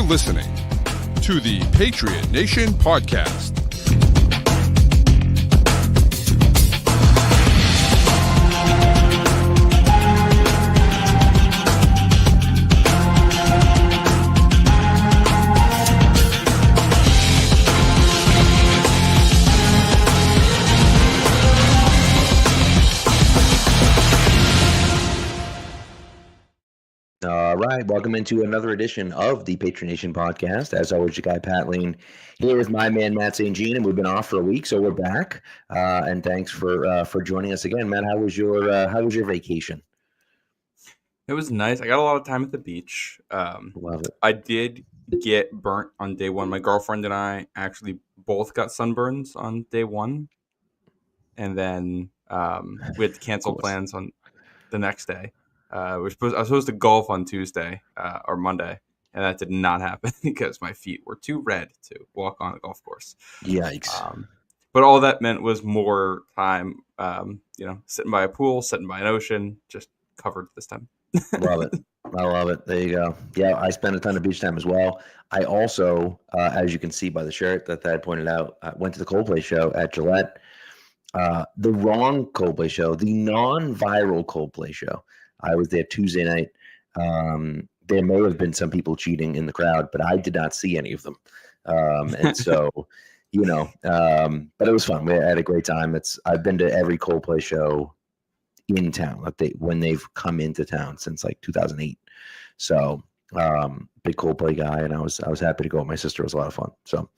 listening to the Patriot Nation Podcast. All right, welcome into another edition of the Patriot Nation Podcast. As always, your guy Pat Lane here with my man Matt St. Jean, and we've been off for a week, so we're back. And thanks for joining us again, Matt. How was your vacation? It was nice. I got a lot of time at the beach. Love it. I did get burnt on day one. My girlfriend and I actually both got sunburns on day one, and then we had to cancel plans on the next day. I was supposed to golf on Tuesday or Monday, and that did not happen because my feet were too red to walk on a golf course. Yikes. But all that meant was more time, sitting by a pool, sitting by an ocean, just covered this time. Love it. I love it. There you go. Yeah, I spent a ton of beach time as well. I also, as you can see by the shirt that I pointed out, went to the Coldplay show at Gillette. The wrong Coldplay show, the non-viral Coldplay show. I was there Tuesday night. There may have been some people cheating in the crowd, but I did not see any of them. And so, but it was fun. We had a great time. I've been to every Coldplay show in town when they've come into town since like 2008. So, big Coldplay guy, and I was happy to go. My sister was a lot of fun. So,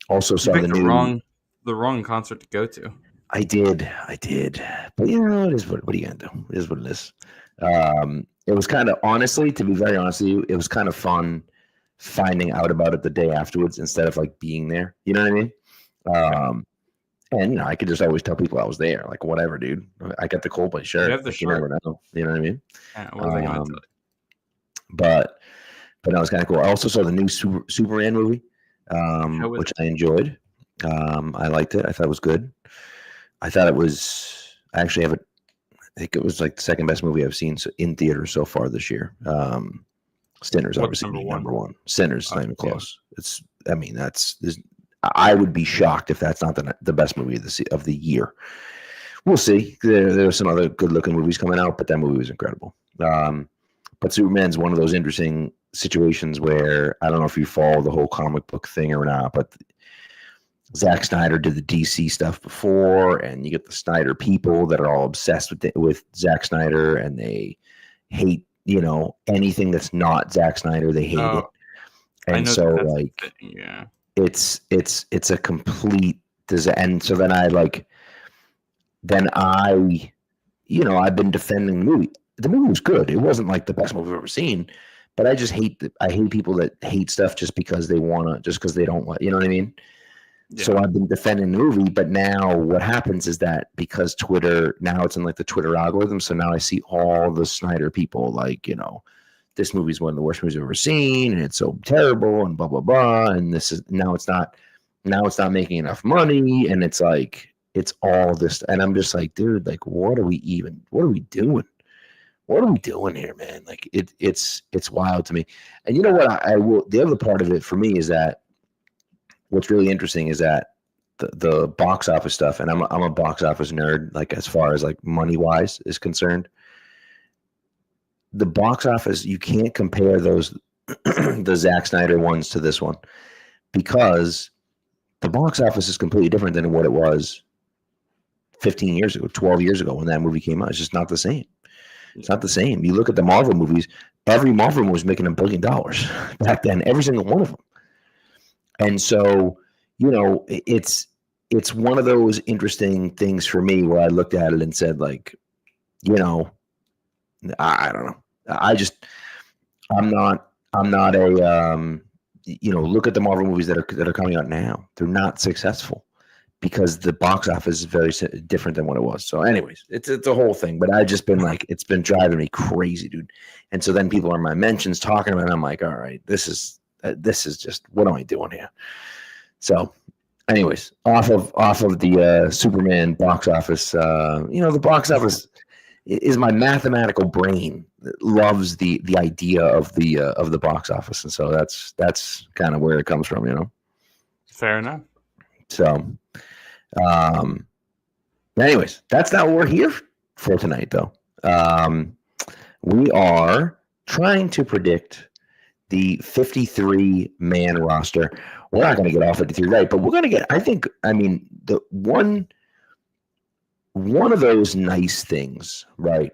also saw the wrong concert to go to. I did. But it is what are you gonna do? It is what it is. It was kind of, honestly, to be very honest with you, it was kind of fun finding out about it the day afterwards instead of like being there. You know what I mean? And I could just always tell people I was there. Like, whatever, dude. I got the Coldplay shirt. You have the shirt. You never know. You know what I mean? Yeah, what was I going to do? But that was kind of cool. I also saw the new Superman movie, which I enjoyed. I liked it. I thought it was good. I thought it was. I actually have it. I think it was like the second best movie I've seen in theaters so far this year. Sinners, obviously, number one. Sinners, not even close. Yeah. I would be shocked if that's not the best movie of the year. We'll see. There are some other good-looking movies coming out, but that movie was incredible. But Superman's one of those interesting situations where I don't know if you follow the whole comic book thing or not, but Zack Snyder did the DC stuff before, and you get the Snyder people that are all obsessed with Zack Snyder, and they hate anything that's not Zack Snyder. They hate it, and so like it's a complete disaster. And so then I've been defending the movie. The movie was good. It wasn't like the best movie I've ever seen, but I just hate people that hate stuff just because they don't like. You know what I mean? Yeah. So I've been defending the movie, but now what happens is that because Twitter, now it's in like the Twitter algorithm, so now I see all the Snyder people like, this movie's one of the worst movies I've ever seen, and it's so terrible, and blah blah blah, and now it's not making enough money, and it's like it's all this, and I'm just like, dude, like what are we doing? What are we doing here, man? Like it's wild to me. And you know what? The other part of it for me is that what's really interesting is that the box office stuff, and I'm a box office nerd, like as far as like money wise is concerned. The box office, you can't compare those the Zack Snyder ones to this one, because the box office is completely different than what it was 15 years ago, 12 years ago when that movie came out. It's just not the same. It's not the same. You look at the Marvel movies, every Marvel movie was making $1 billion back then, every single one of them. And so, it's one of those interesting things for me where I looked at it and said, like, I don't know. I'm not a look at the Marvel movies that are coming out now. They're not successful because the box office is very different than what it was. So anyways, it's a whole thing, but I've just been like, it's been driving me crazy, dude. And so then people are in my mentions talking about it. I'm like, all right, this is just, what am I doing here? So anyways, off of the Superman box office, the box office is my mathematical brain that loves the idea of the box office, and so that's kind of where it comes from, you know. Fair enough. So, anyways, that's not what we're here for tonight, though. We are trying to predict the 53-man roster. We're not going to get all 53 right, but we're going to get. I mean, the one of those nice things, right,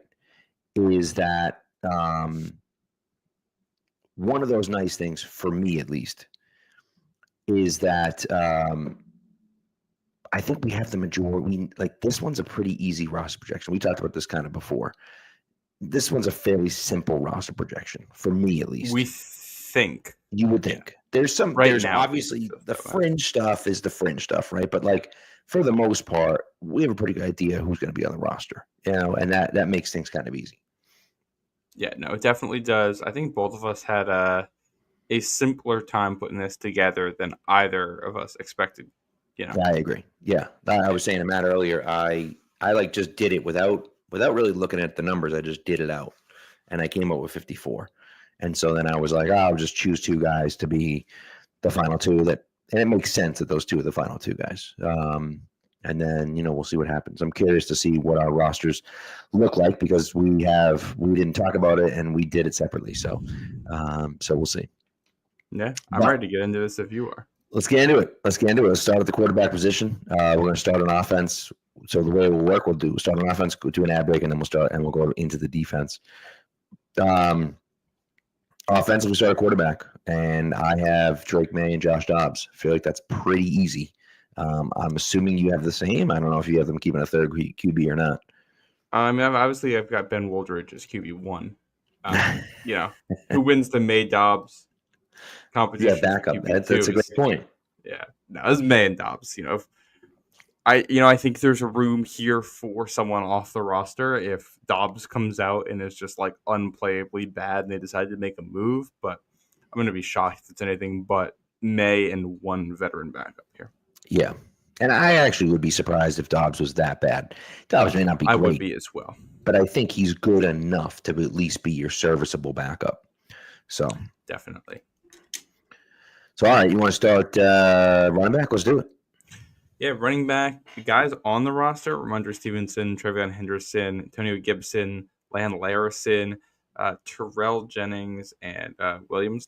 is that one of those nice things for me, at least, is that I think we have the majority. Like, this one's a pretty easy roster projection. We talked about this kind of before. This one's a fairly simple roster projection for me, at least. We think. You would think. There's some. Right there's now, obviously the fringe stuff is the fringe stuff, right? But like, for the most part, we have a pretty good idea who's going to be on the roster, you know, and that makes things kind of easy. Yeah, no, it definitely does. I think both of us had a simpler time putting this together than either of us expected. You know, I agree. Yeah, I was saying to Matt earlier. I like just did it without really looking at the numbers. I just did it out, and I came up with 54. And so then I was like, I'll just choose two guys to be the final two. And it makes sense that those two are the final two guys. And then, you know, we'll see what happens. I'm curious to see what our rosters look like because we didn't talk about it and we did it separately. So we'll see. Yeah, I'm ready to get into this if you are. Let's get into it. Let's start at the quarterback position. We're going to start on offense. So the way it will work, we'll start on offense, go to an ad break, and then we'll go into the defense. Offensive, we start a quarterback, and I have Drake May and Josh Dobbs. I feel like that's pretty easy. I'm assuming you have the same. I don't know if you have them keeping a third QB or not. I mean, obviously, I've got Ben Woldridge as QB1. You know, who wins the May Dobbs competition? Yeah, backup. That's a great point. Yeah, no, it's May and Dobbs. You know, I think there's a room here for someone off the roster if Dobbs comes out and is just like unplayably bad and they decide to make a move. But I'm going to be shocked if it's anything but May and one veteran backup here. Yeah. And I actually would be surprised if Dobbs was that bad. Dobbs may not be great. I would be as well. But I think he's good enough to at least be your serviceable backup. So definitely. So, all right, you want to start running back? Let's do it. Yeah, running back, the guys on the roster, Ramondre Stevenson, Trevion Henderson, Antonio Gibson, Lan Larison, Terrell Jennings, and Williams,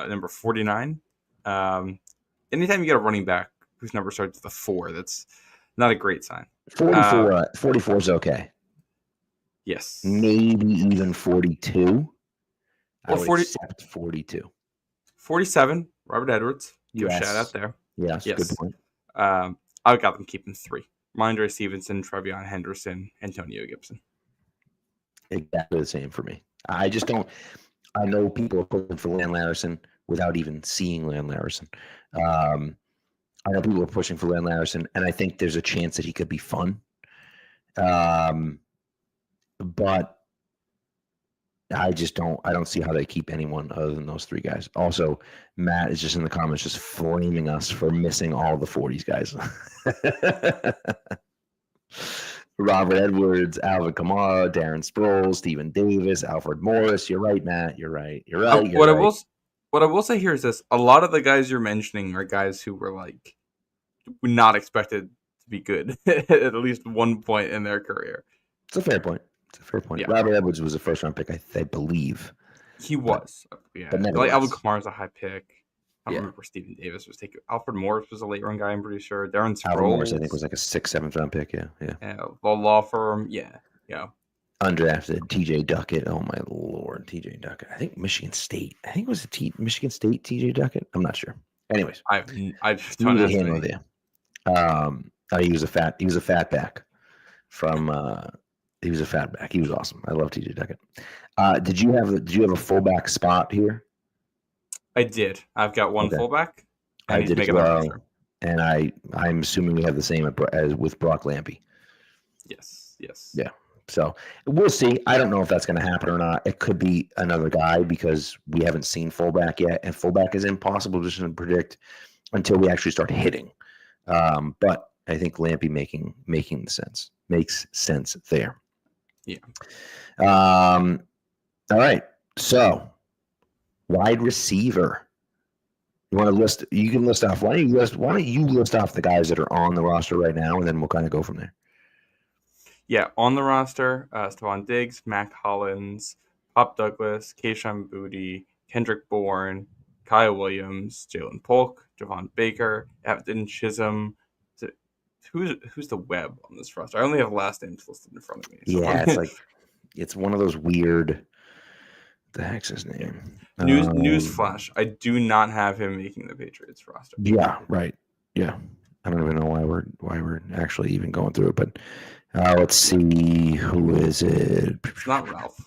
number 49. Anytime you get a running back whose number starts with a 4, that's not a great sign. 44 is okay. Yes. Maybe even 42. I would accept 42. 47, Robert Edwards. Give a shout out there. Yes, good point. I've got them keeping 3. Ramondre Stevenson, Trevion Henderson, Antonio Gibson. Exactly the same for me. I just don't. I know people are pushing for Lan Larison without even seeing Lan Larison. I know people are pushing for Lan Larison, and I think there's a chance that he could be fun. But I just don't. I don't see how they keep anyone other than those 3 guys. Also, Matt is just in the comments, just flaming us for missing all the 40s guys. Robert Edwards, Alvin Kamara, Darren Sproles, Stephen Davis, Alfred Morris. You're right, Matt. You're right. What I will say here is this: a lot of the guys you're mentioning are guys who were like not expected to be good at least one point in their career. It's a fair point. Yeah. Robert Edwards was a first-round pick, I believe. He was. But like Alvin Kamara's a high pick. I don't remember Stephen Davis was taken. Alfred Morris was a late-round guy, I'm pretty sure. Darren Sproles. Alfred Morris, I think, was like a 6th, 7th-round pick, yeah. The law firm, yeah. Undrafted, TJ Duckett. Oh, my Lord, TJ Duckett. I think Michigan State. I think it was Michigan State TJ Duckett. I'm not sure. Anyways. I've no idea. He was a fat back from he was a fat back. He was awesome. I love TJ Duckett. Did you have a fullback spot here? I did. I've got one fullback. I did as well. And I'm assuming we have the same as with Brock Lampy. Yes. Yeah. So we'll see. I don't know if that's going to happen or not. It could be another guy because we haven't seen fullback yet, and fullback is impossible to predict until we actually start hitting. But I think Lampy makes sense there. Yeah. All right. So, wide receiver. You want to list? You can list off. Why don't you list off the guys that are on the roster right now, and then we'll kind of go from there. Yeah, on the roster, Stephon Diggs, Mac Hollins, Pop Douglas, Kayshon Boutte, Kendrick Bourne, Kyle Williams, Jalen Polk, Javon Baker, Evan Chisholm. Who's the web on this roster? I only have last names listed in front of me. So Yeah, it's like it's one of those weird. The heck's his name? News flash. I do not have him making the Patriots roster. Yeah, right. Yeah, I don't even know why we're actually even going through it, but let's see, who is it? It's not Ralph.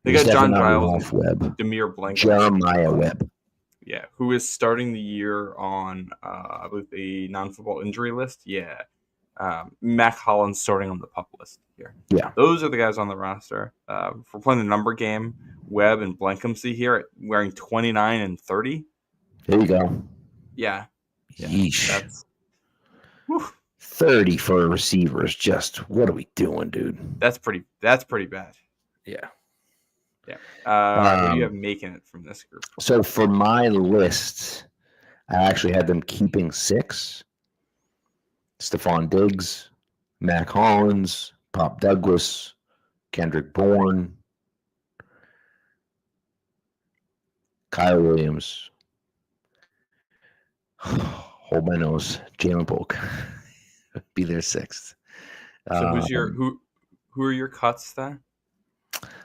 They It's got John definitely not Giles Ralph Webb. and Demir Blank. Jeremiah Webb. Yeah, who is starting the year on, I believe, the non-football injury list. Yeah. Mac Hollins starting on the pup list here. Yeah. Those are the guys on the roster. If we're playing the number game, Webb and Blankumsey here wearing 29 and 30. There you go. Yeah. Yeesh. That's 30 for a receiver is just, what are we doing, dude? That's pretty bad. Yeah. Yeah. Who do you have making it from this group? So for my list, I actually had them keeping 6. Stephon Diggs, Mac Hollins, Pop Douglas, Kendrick Bourne, Kyle Williams. Hold my nose. Jalen Polk. Be their 6th. So who are your cuts then?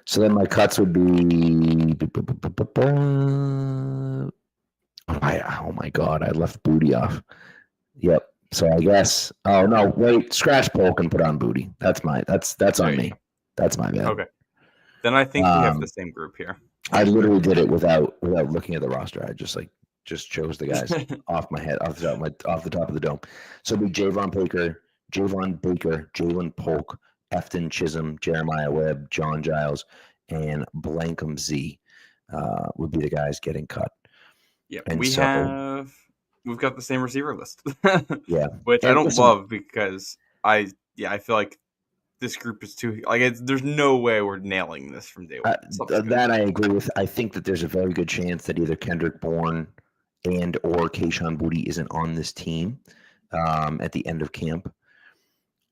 So then my cuts would be. Oh my God, I left Boutte off. Yep. So I guess. Oh no, wait. Scratch Polk and put on Boutte. That's on me. That's my bad. Okay. Then I think we have the same group here. I literally did it without looking at the roster. I just chose the guys off my head, off the top of the dome. So it'd be Javon Baker, Jalen Polk, Efton Chisholm, Jeremiah Webb, John Giles, and Blankum Z would be the guys getting cut. Yeah, and we've got the same receiver list. Yeah, which I don't love because I feel like this group is too there's no way we're nailing this from day one. That I agree with. I think that there's a very good chance that either Kendrick Bourne and or Kayshon Boutte isn't on this team at the end of camp.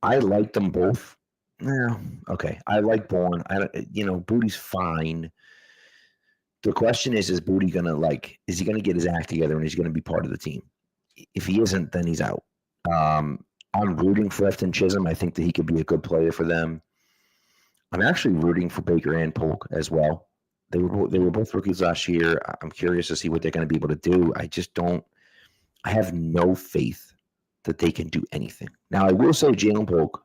I like them both. Yeah, okay. I like Bourne. Boutte's fine. The question is Boutte is he gonna get his act together and he's gonna be part of the team? If he isn't, then he's out. I'm rooting for Efton Chisholm. I think that he could be a good player for them. I'm actually rooting for Baker and Polk as well. They were both rookies last year. I'm curious to see what they're going to be able to do. I have no faith that they can do anything. Now, I will say Jalen Polk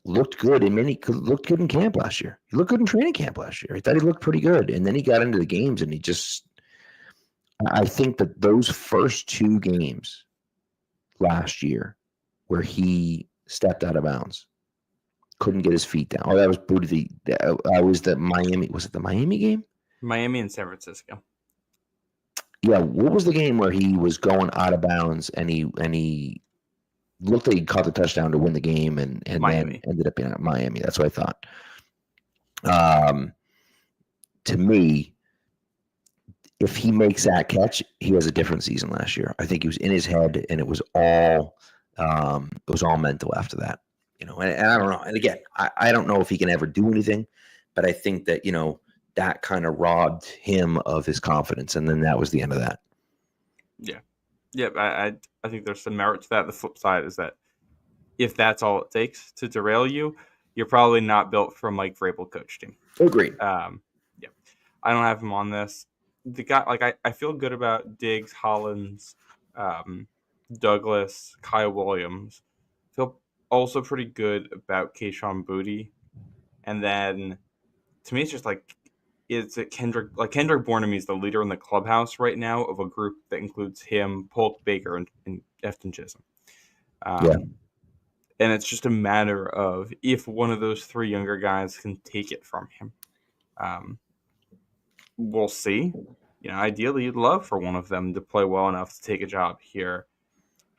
looked good in camp last year. He looked good in training camp last year. I thought he looked pretty good. And then he got into the games and I think that those first 2 games last year where he stepped out of bounds, couldn't get his feet down. Oh, that was Boutte. Was the Miami. Was it the Miami game? Miami and San Francisco. Yeah. What was the game where he was going out of bounds and he looked like he caught the touchdown to win the game and then ended up in Miami? That's what I thought. To me, if he makes that catch, he has a different season last year. I think he was in his head, and it was all mental after that. And I don't know. And again, I don't know if he can ever do anything, but I think that, that kind of robbed him of his confidence. And then that was the end of that. Yeah. Yeah. I think there's some merit to that. The flip side is that if that's all it takes to derail you, you're probably not built for a Mike Vrabel coach team. Agreed. Yeah. I don't have him on this. The guy, I feel good about Diggs, Hollins, Douglas, Kyle Williams. Feel also pretty good about Kayshon Boutte. And then to me, it's just Kendrick Bourne to me is the leader in the clubhouse right now of a group that includes him, Polk, Baker, and Efton Chisholm. And it's just a matter of if one of those 3 younger guys can take it from him. We'll see. Ideally, you'd love for one of them to play well enough to take a job here.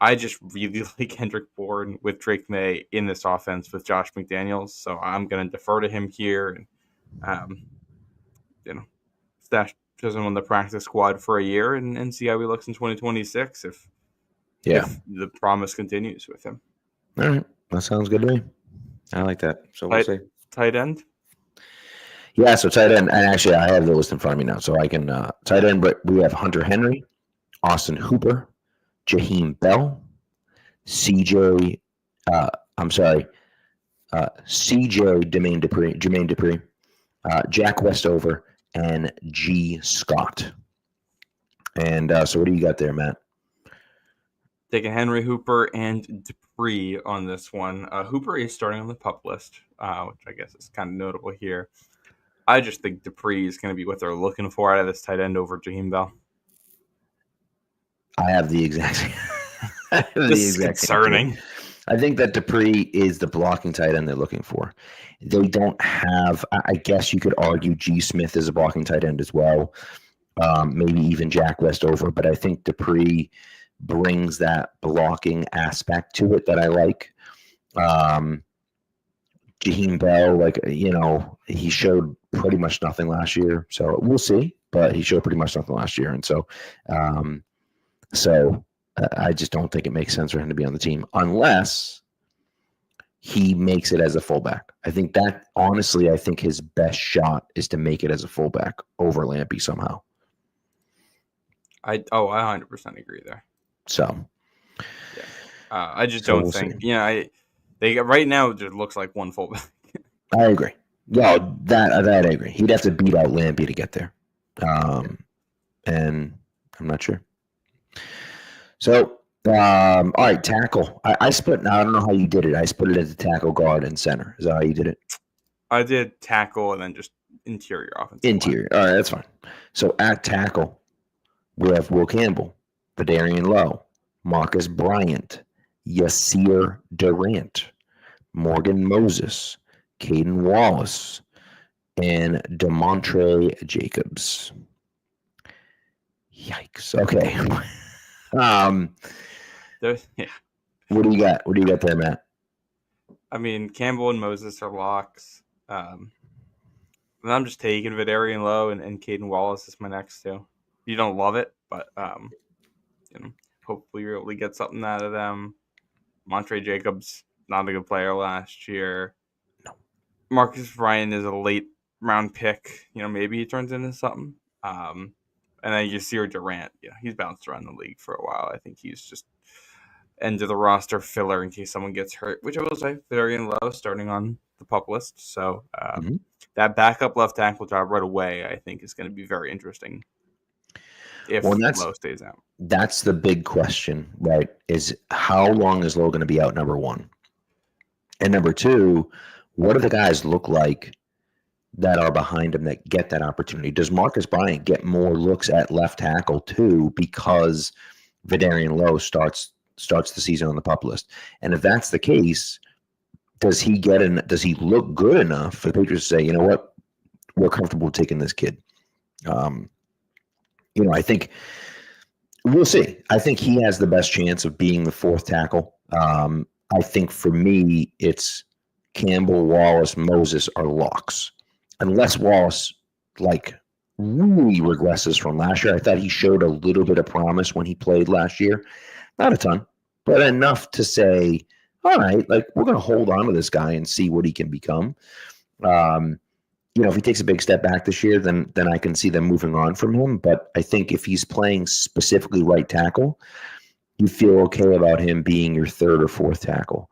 I just really like Kendrick Bourne with Drake May in this offense with Josh McDaniels, so I'm going to defer to him here and, stash him on the practice squad for a year and see how he looks in 2026 if the promise continues with him. All right. That sounds good to me. I like that. So we'll see. Tight end? Yeah, so tight end, and actually I have the list in front of me now, so I can tight end, but we have Hunter Henry, Austin Hooper, Jaheim Bell, CJ Jermaine Dupri, Jack Westover, and G. Scott. And so what do you got there, Matt? Taking Henry, Hooper, and Dupree on this one. Hooper is starting on the PUP list, which I guess is kind of notable here. I just think Dupree is going to be what they're looking for out of this tight end over Jaheim Bell. I have the exact This is concerning. I think that Dupree is the blocking tight end they're looking for. They don't have, I guess you could argue G. Smith is a blocking tight end as well. Maybe even Jack Westover, but I think Dupree brings that blocking aspect to it that I like. Jaheim Bell, he showed pretty much nothing last year, so we'll see. But he showed pretty much nothing last year, and so I just don't think it makes sense for him to be on the team unless he makes it as a fullback. I think his best shot is to make it as a fullback over Lampy somehow. I 100% agree there. So, yeah, I just don't think. See. They right now it just looks like one fullback. I agree. Yeah, that I agree. He'd have to beat out Lampy to get there, and I'm not sure. So, all right, tackle. I split. Now I don't know how you did it. I split it into tackle, guard, and center. Is that how you did it? I did tackle and then just interior offense. Interior. All right, that's fine. So at tackle, we have Will Campbell, Vidarian Lowe, Marcus Bryant, Yasir Durant, Morgan Moses, Caden Wallace, and DeMontre Jacobs. Yikes. Okay. What do you got? What do you got there, Matt? I mean, Campbell and Moses are locks. And I'm just taking Vidarian Lowe and Caden Wallace is my next two. You don't love it, but hopefully you're able to get something out of them. Montre Jacobs, not a good player last year. No. Marcus Bryant is a late round pick. Maybe he turns into something. And then Yasir Durant, he's bounced around the league for a while. I think he's just end of the roster filler in case someone gets hurt, which I will say, Vidarian Lowe starting on the PUP list. So that backup left tackle job right away, I think, is going to be very interesting if Lowe stays out. That's the big question, right, is how long is Lowe going to be out, number one? And number two, what do the guys look like that are behind him that get that opportunity? Does Marcus Bryant get more looks at left tackle too because Vidarian Lowe starts the season on the PUP list? And if that's the case, does he look good enough for the Patriots to say, you know what, we're comfortable taking this kid? I think we'll see. I think he has the best chance of being the fourth tackle. I think for me, it's Campbell, Wallace, Moses are locks. Unless Wallace really regresses from last year. I thought he showed a little bit of promise when he played last year. Not a ton, but enough to say, all right, we're going to hold on to this guy and see what he can become. If he takes a big step back this year, then I can see them moving on from him. But I think if he's playing specifically right tackle, you feel okay about him being your third or fourth tackle.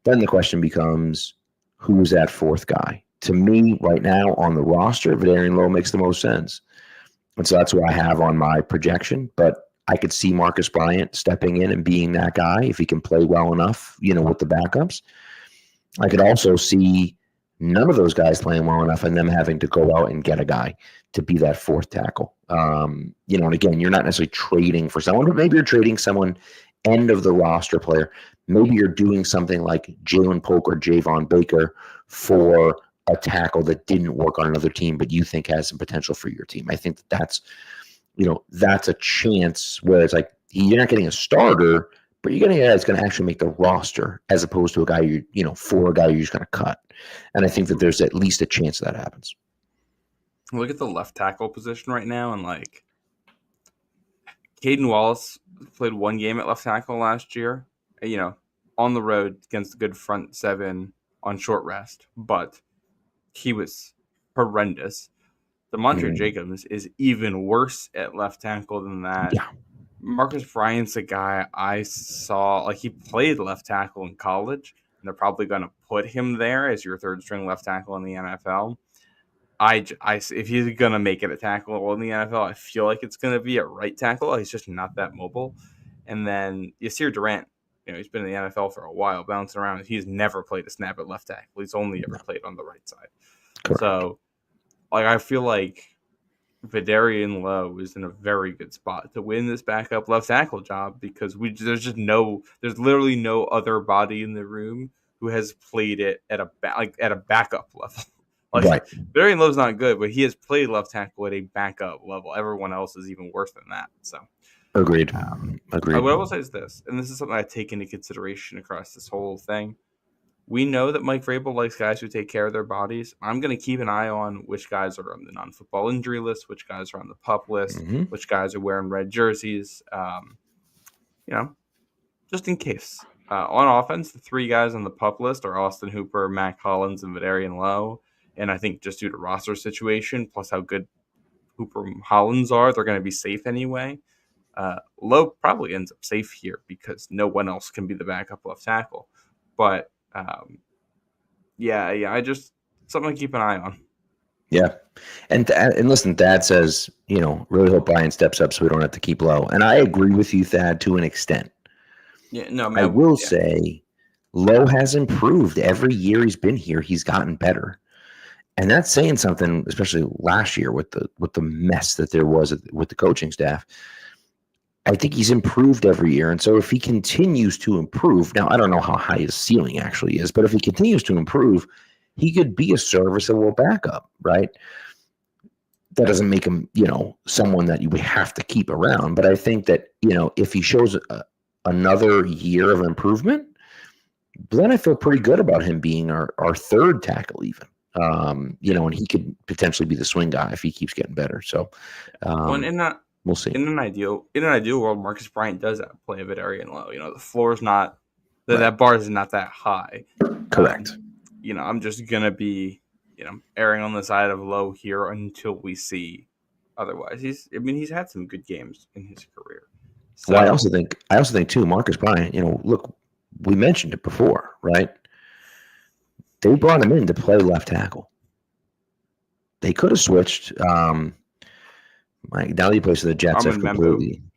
Then the question becomes, who's that fourth guy? To me, right now on the roster, Vidarian Lowe makes the most sense. And so that's what I have on my projection. But I could see Marcus Bryant stepping in and being that guy if he can play well enough, with the backups. I could also see none of those guys playing well enough and them having to go out and get a guy to be that fourth tackle. And again, you're not necessarily trading for someone, but maybe you're trading someone end of the roster player. Maybe you're doing something like Jalen Polk or Javon Baker for a tackle that didn't work on another team, but you think has some potential for your team. I think that's a chance where it's you're not getting a starter, but you're getting a guy that's going to actually make the roster as opposed to a guy for a guy you're just going to cut. And I think that there's at least a chance that happens. Look at the left tackle position right now, and like Caden Wallace played one game at left tackle last year, on the road against a good front seven on short rest, but he was horrendous. DeMontre Jacobs is even worse at left tackle than that. Yeah. Marcus Bryant's a guy I saw, like he played left tackle in college, and they're probably going to put him there as your third string left tackle in the NFL. If he's going to make it a tackle in the NFL, I feel like it's going to be a right tackle. He's just not that mobile. And then Yasir Durant, he's been in the NFL for a while, bouncing around. He's never played a snap at left tackle. He's only ever played on the right side. Correct. So, I feel like Vidarian Lowe is in a very good spot to win this backup left tackle job because there's literally no other body in the room who has played it at a backup level. Right. Vidarian Lowe's not good, but he has played left tackle at a backup level. Everyone else is even worse than that. So, agreed. What I will say is this, and this is something I take into consideration across this whole thing. We know that Mike Vrabel likes guys who take care of their bodies. I'm going to keep an eye on which guys are on the non-football injury list, which guys are on the PUP list, which guys are wearing red jerseys, just in case. On offense, the three guys on the PUP list are Austin Hooper, Mac Hollins, and Vidarian Lowe. And I think just due to roster situation, plus how good Hooper and Hollins are, they're going to be safe anyway. Lowe probably ends up safe here because no one else can be the backup left tackle. But I just something to keep an eye on. Yeah, and listen, Thad says, really hope Brian steps up so we don't have to keep Lowe. And I agree with you, Thad, to an extent. Yeah, no, I will say, Lowe has improved every year he's been here. He's gotten better, and that's saying something, especially last year with the mess that there was with the coaching staff. I think he's improved every year. And so if he continues to improve, now I don't know how high his ceiling actually is, but if he continues to improve, he could be a serviceable backup, right? That doesn't make him, someone that you would have to keep around. But I think that, if he shows another year of improvement, then I feel pretty good about him being our third tackle even. And he could potentially be the swing guy if he keeps getting better. So, we'll see. In an ideal world, Marcus Bryant does play a Vidarian Lowe. The floor is not that bar is not that high. Correct. I'm just gonna be erring on the side of Lowe here until we see otherwise. He's had some good games in his career. So, well, I also think too, Marcus Bryant. Look, we mentioned it before, right? They brought him in to play left tackle. They could have switched. Now that he plays for the Jets,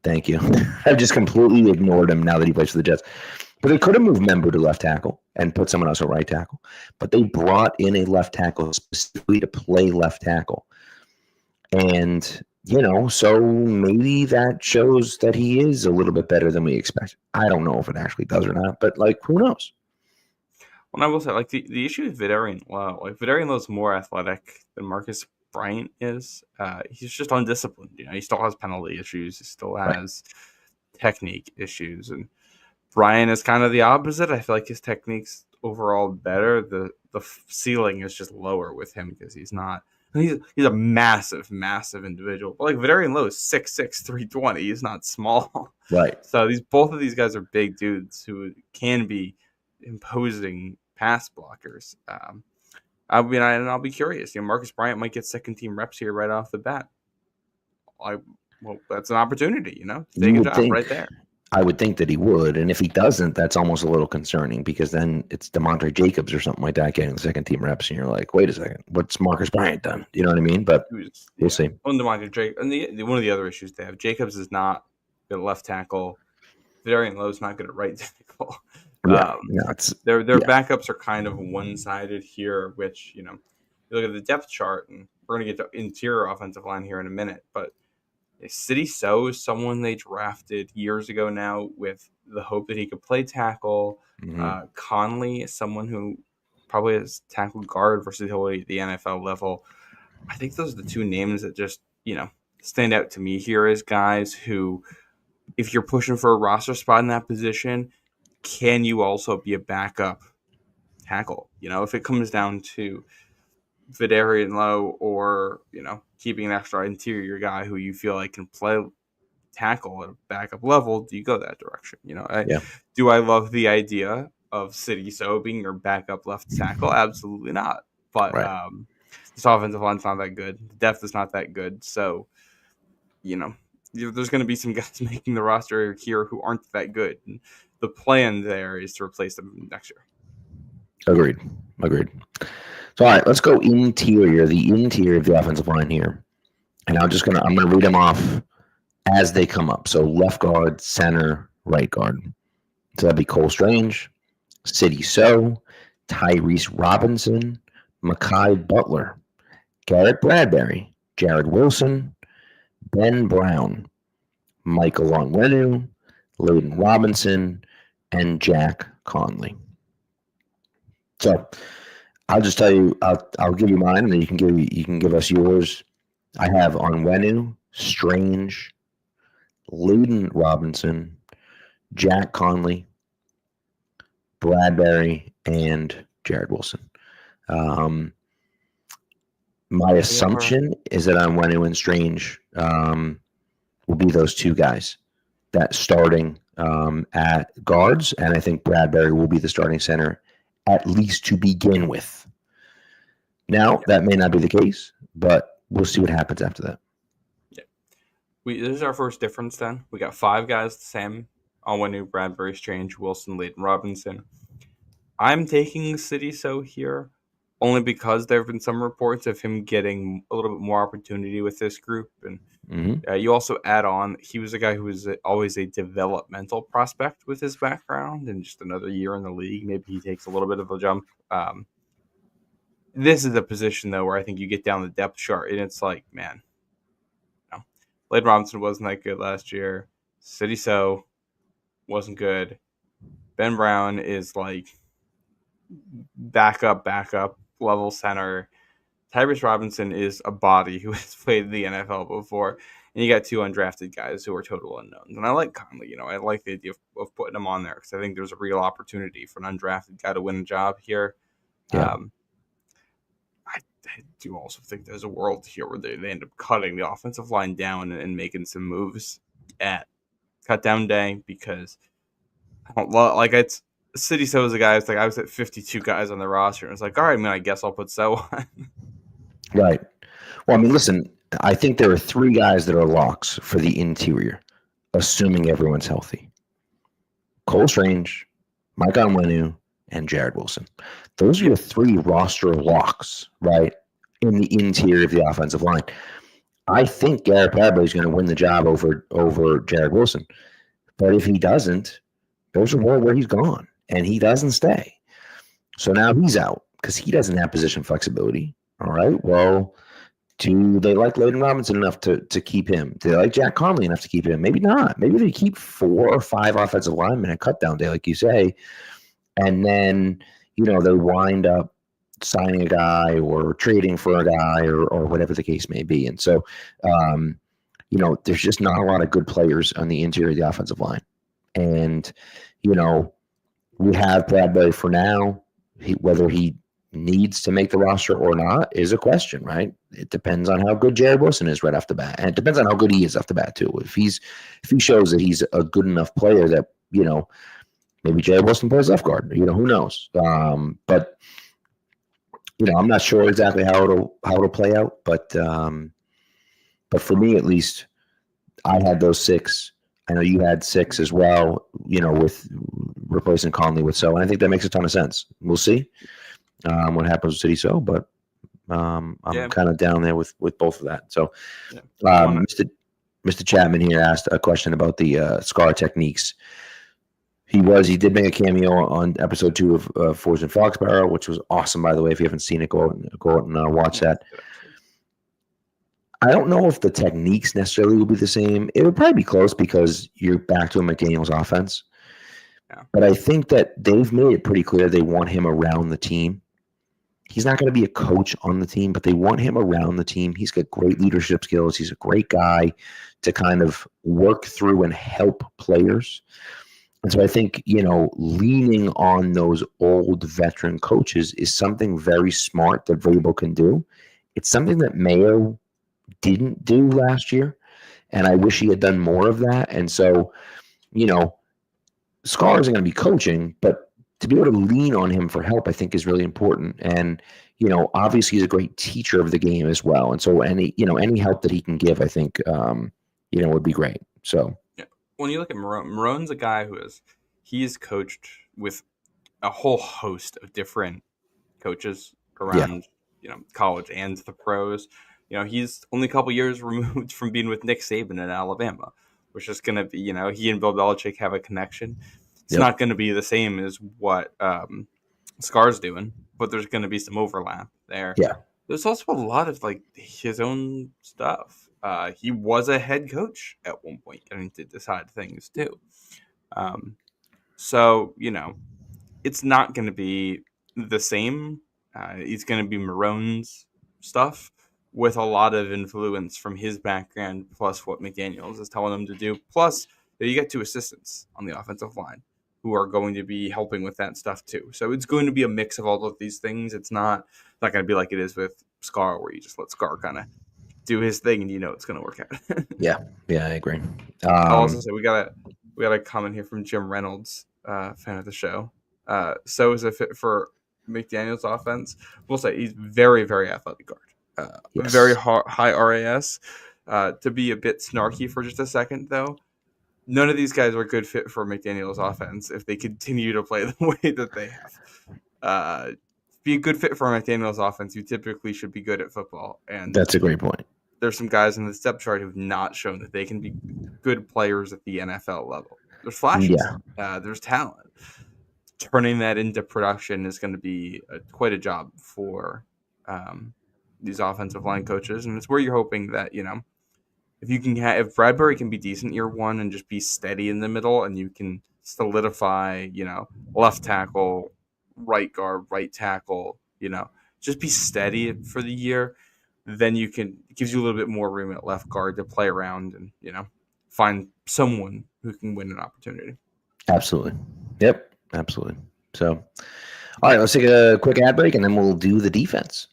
thank you. I've just completely ignored him now that he plays for the Jets. But they could have moved Member to left tackle and put someone else at right tackle. But they brought in a left tackle specifically to play left tackle. And, so maybe that shows that he is a little bit better than we expect. I don't know if it actually does or not, but, who knows? Well, I will say, the issue with Vidarian Lowe, Vidarian Lowe's more athletic than Marcus Bryant is. He's just undisciplined. He still has penalty issues. He still has technique issues. And Bryant is kind of the opposite. I feel like his technique's overall better. The ceiling is just lower with him because he's not. He's a massive, massive individual. But Vidarian Lowe is 6'6", 320. He's not small. Right. So both of these guys are big dudes who can be imposing pass blockers. I'll be curious. Marcus Bryant might get second team reps here right off the bat. That's an opportunity, to take a job right there. I would think that he would, and if he doesn't, that's almost a little concerning because then it's DeMontre Jacobs or something like that getting the second team reps, and you're like, wait a second, what's Marcus Bryant done? You know what I mean? But we'll see. On DeMontre Jacobs, and one of the other issues they have, Jacobs is not good at left tackle. Vidarian Lowe's not good at right tackle. Their backups are kind of one-sided here, which, you look at the depth chart, and we're going to get to interior offensive line here in a minute, but City So is someone they drafted years ago now with the hope that he could play tackle. Conley is someone who probably has tackle guard versus the NFL level. I think those are the two names that just, stand out to me here as guys who if you're pushing for a roster spot in that position, can you also be a backup tackle? If it comes down to Vidarian Lowe or, keeping an extra interior guy who you feel like can play tackle at a backup level, do you go that direction? Do I love the idea of City So being your backup left tackle? Absolutely not. But Right. this offensive line's not that good. The depth is not that good. So, there's going to be some guys making the roster here who aren't that good. And the plan there is to replace them next year. Agreed. So, all right, let's go interior, the interior of the offensive line here. And I'm going to read them off as they come up. So left guard, center, right guard. So that'd be Cole Strange, City So, Tyrese Robinson, Mekhi Butler, Garrett Bradbury, Jared Wilson, Ben Brown, Michael Onwenu, Layden Robinson, and Jack Conley. So I'll just tell you, I'll give you mine, and then you can give us yours. I have Onwenu, Strange, Layden Robinson, Jack Conley, Bradbury, and Jared Wilson. My assumption is that Onwenu and Strange will be those two guys that starting at guards, and I think Bradbury will be the starting center, at least to begin with. Now, that may not be the case, but we'll see what happens after that. Yeah. This is our first difference then. We got 5 guys the same. Onwenu, Bradbury, Strange, Wilson, Layden Robinson. I'm taking City So here only because there have been some reports of him getting a little bit more opportunity with this group. And you also add on, he was a guy who was always a developmental prospect with his background, and just another year in the league, maybe he takes a little bit of a jump. This is a position, though, where I think you get down the depth chart, and it's like, man, Layden Robinson wasn't that good last year. City So wasn't good. Ben Brown is like backup level center. Tyrese Robinson is a body who has played in the NFL before. And you got 2 undrafted guys who are total unknowns. And I like Conley. I like the idea of putting him on there because I think there's a real opportunity for an undrafted guy to win a job here. Yeah. I do also think there's a world here where they end up cutting the offensive line down and making some moves at cut down day because I don't love it's City So was a guy. It's like I was at 52 guys on the roster, and it's like, all right, I guess I'll put So on. Right. Well, listen, I think there are 3 guys that are locks for the interior, assuming everyone's healthy. Cole Strange, Mike Onwenu, and Jared Wilson. Those are your 3 roster locks, right, in the interior of the offensive line. I think Garrett Bradbury is going to win the job over Jared Wilson. But if he doesn't, there's a world where he's gone, and he doesn't stay. So now he's out because he doesn't have position flexibility. All right, well, do they like Layden Robinson enough to keep him? Do they like Jack Conley enough to keep him? Maybe not. Maybe they keep 4 or 5 offensive linemen at cut down day, like you say, and then, they wind up signing a guy or trading for a guy or whatever the case may be. And so, there's just not a lot of good players on the interior of the offensive line. And, we have Bradbury for now. Whether he needs to make the roster or not is a question, right? It depends on how good Jared Wilson is right off the bat. And it depends on how good he is off the bat, too. If he shows that he's a good enough player that, maybe Jared Wilson plays left guard. Who knows? But I'm not sure exactly how it'll play out. But for me, at least, I had those 6. I know you had 6 as well. With replacing Conley with So, and I think that makes a ton of sense. We'll see what happens with City So, but I'm kind of down there with both of that. So, Mr. Chapman here asked a question about the scar techniques. He did make a cameo on episode 2 of Forged in Foxborough, which was awesome, by the way. If you haven't seen it, go out and watch that. I don't know if the techniques necessarily will be the same. It would probably be close because you're back to a McDaniels offense. Yeah. But I think that they've made it pretty clear they want him around the team. He's not going to be a coach on the team, but they want him around the team. He's got great leadership skills. He's a great guy to kind of work through and help players. And so I think, leaning on those old veteran coaches is something very smart that Vrabel can do. It's something that Mayo didn't do last year, and I wish he had done more of that. And so, Scar isn't going to be coaching, but to be able to lean on him for help, I think, is really important. And, obviously he's a great teacher of the game as well. And so any help that he can give, I think, would be great. So yeah. When you look at Marone's a guy he's coached with a whole host of different coaches around, college and the pros. He's only a couple years removed from being with Nick Saban at Alabama, which is going to be, he and Bill Belichick have a connection. It's not going to be the same as what Scar's doing, but there's going to be some overlap there. Yeah. There's also a lot of his own stuff. He was a head coach at one point, getting to decide things too. So, it's not going to be the same. It's going to be Marone's stuff with a lot of influence from his background, plus what McDaniels is telling him to do. Plus, you get 2 assistants on the offensive line who are going to be helping with that stuff too. So it's going to be a mix of all of these things. It's not going to be like it is with Scar, where you just let Scar kind of do his thing and it's going to work out. Yeah, I agree. I'll also say we got a comment here from Jim Reynolds, fan of the show. So is a fit for McDaniels' offense. We'll say he's very, very athletic guard. Very high RAS. To be a bit snarky for just a second, though, none of these guys are a good fit for McDaniels' offense if they continue to play the way that they have. Be a good fit for McDaniels' offense, you typically should be good at football. And that's a great point. There's some guys in the depth chart who've not shown that they can be good players at the NFL level. There's flashes. Yeah. There's talent. Turning that into production is going to be quite a job for these offensive line coaches, and it's where you're hoping that if Bradbury can be decent year one and just be steady in the middle, and you can solidify, left tackle, right guard, right tackle, just be steady for the year, then it gives you a little bit more room at left guard to play around and find someone who can win an opportunity. Absolutely. Yep. Absolutely. So, all right, let's take a quick ad break and then we'll do the defense.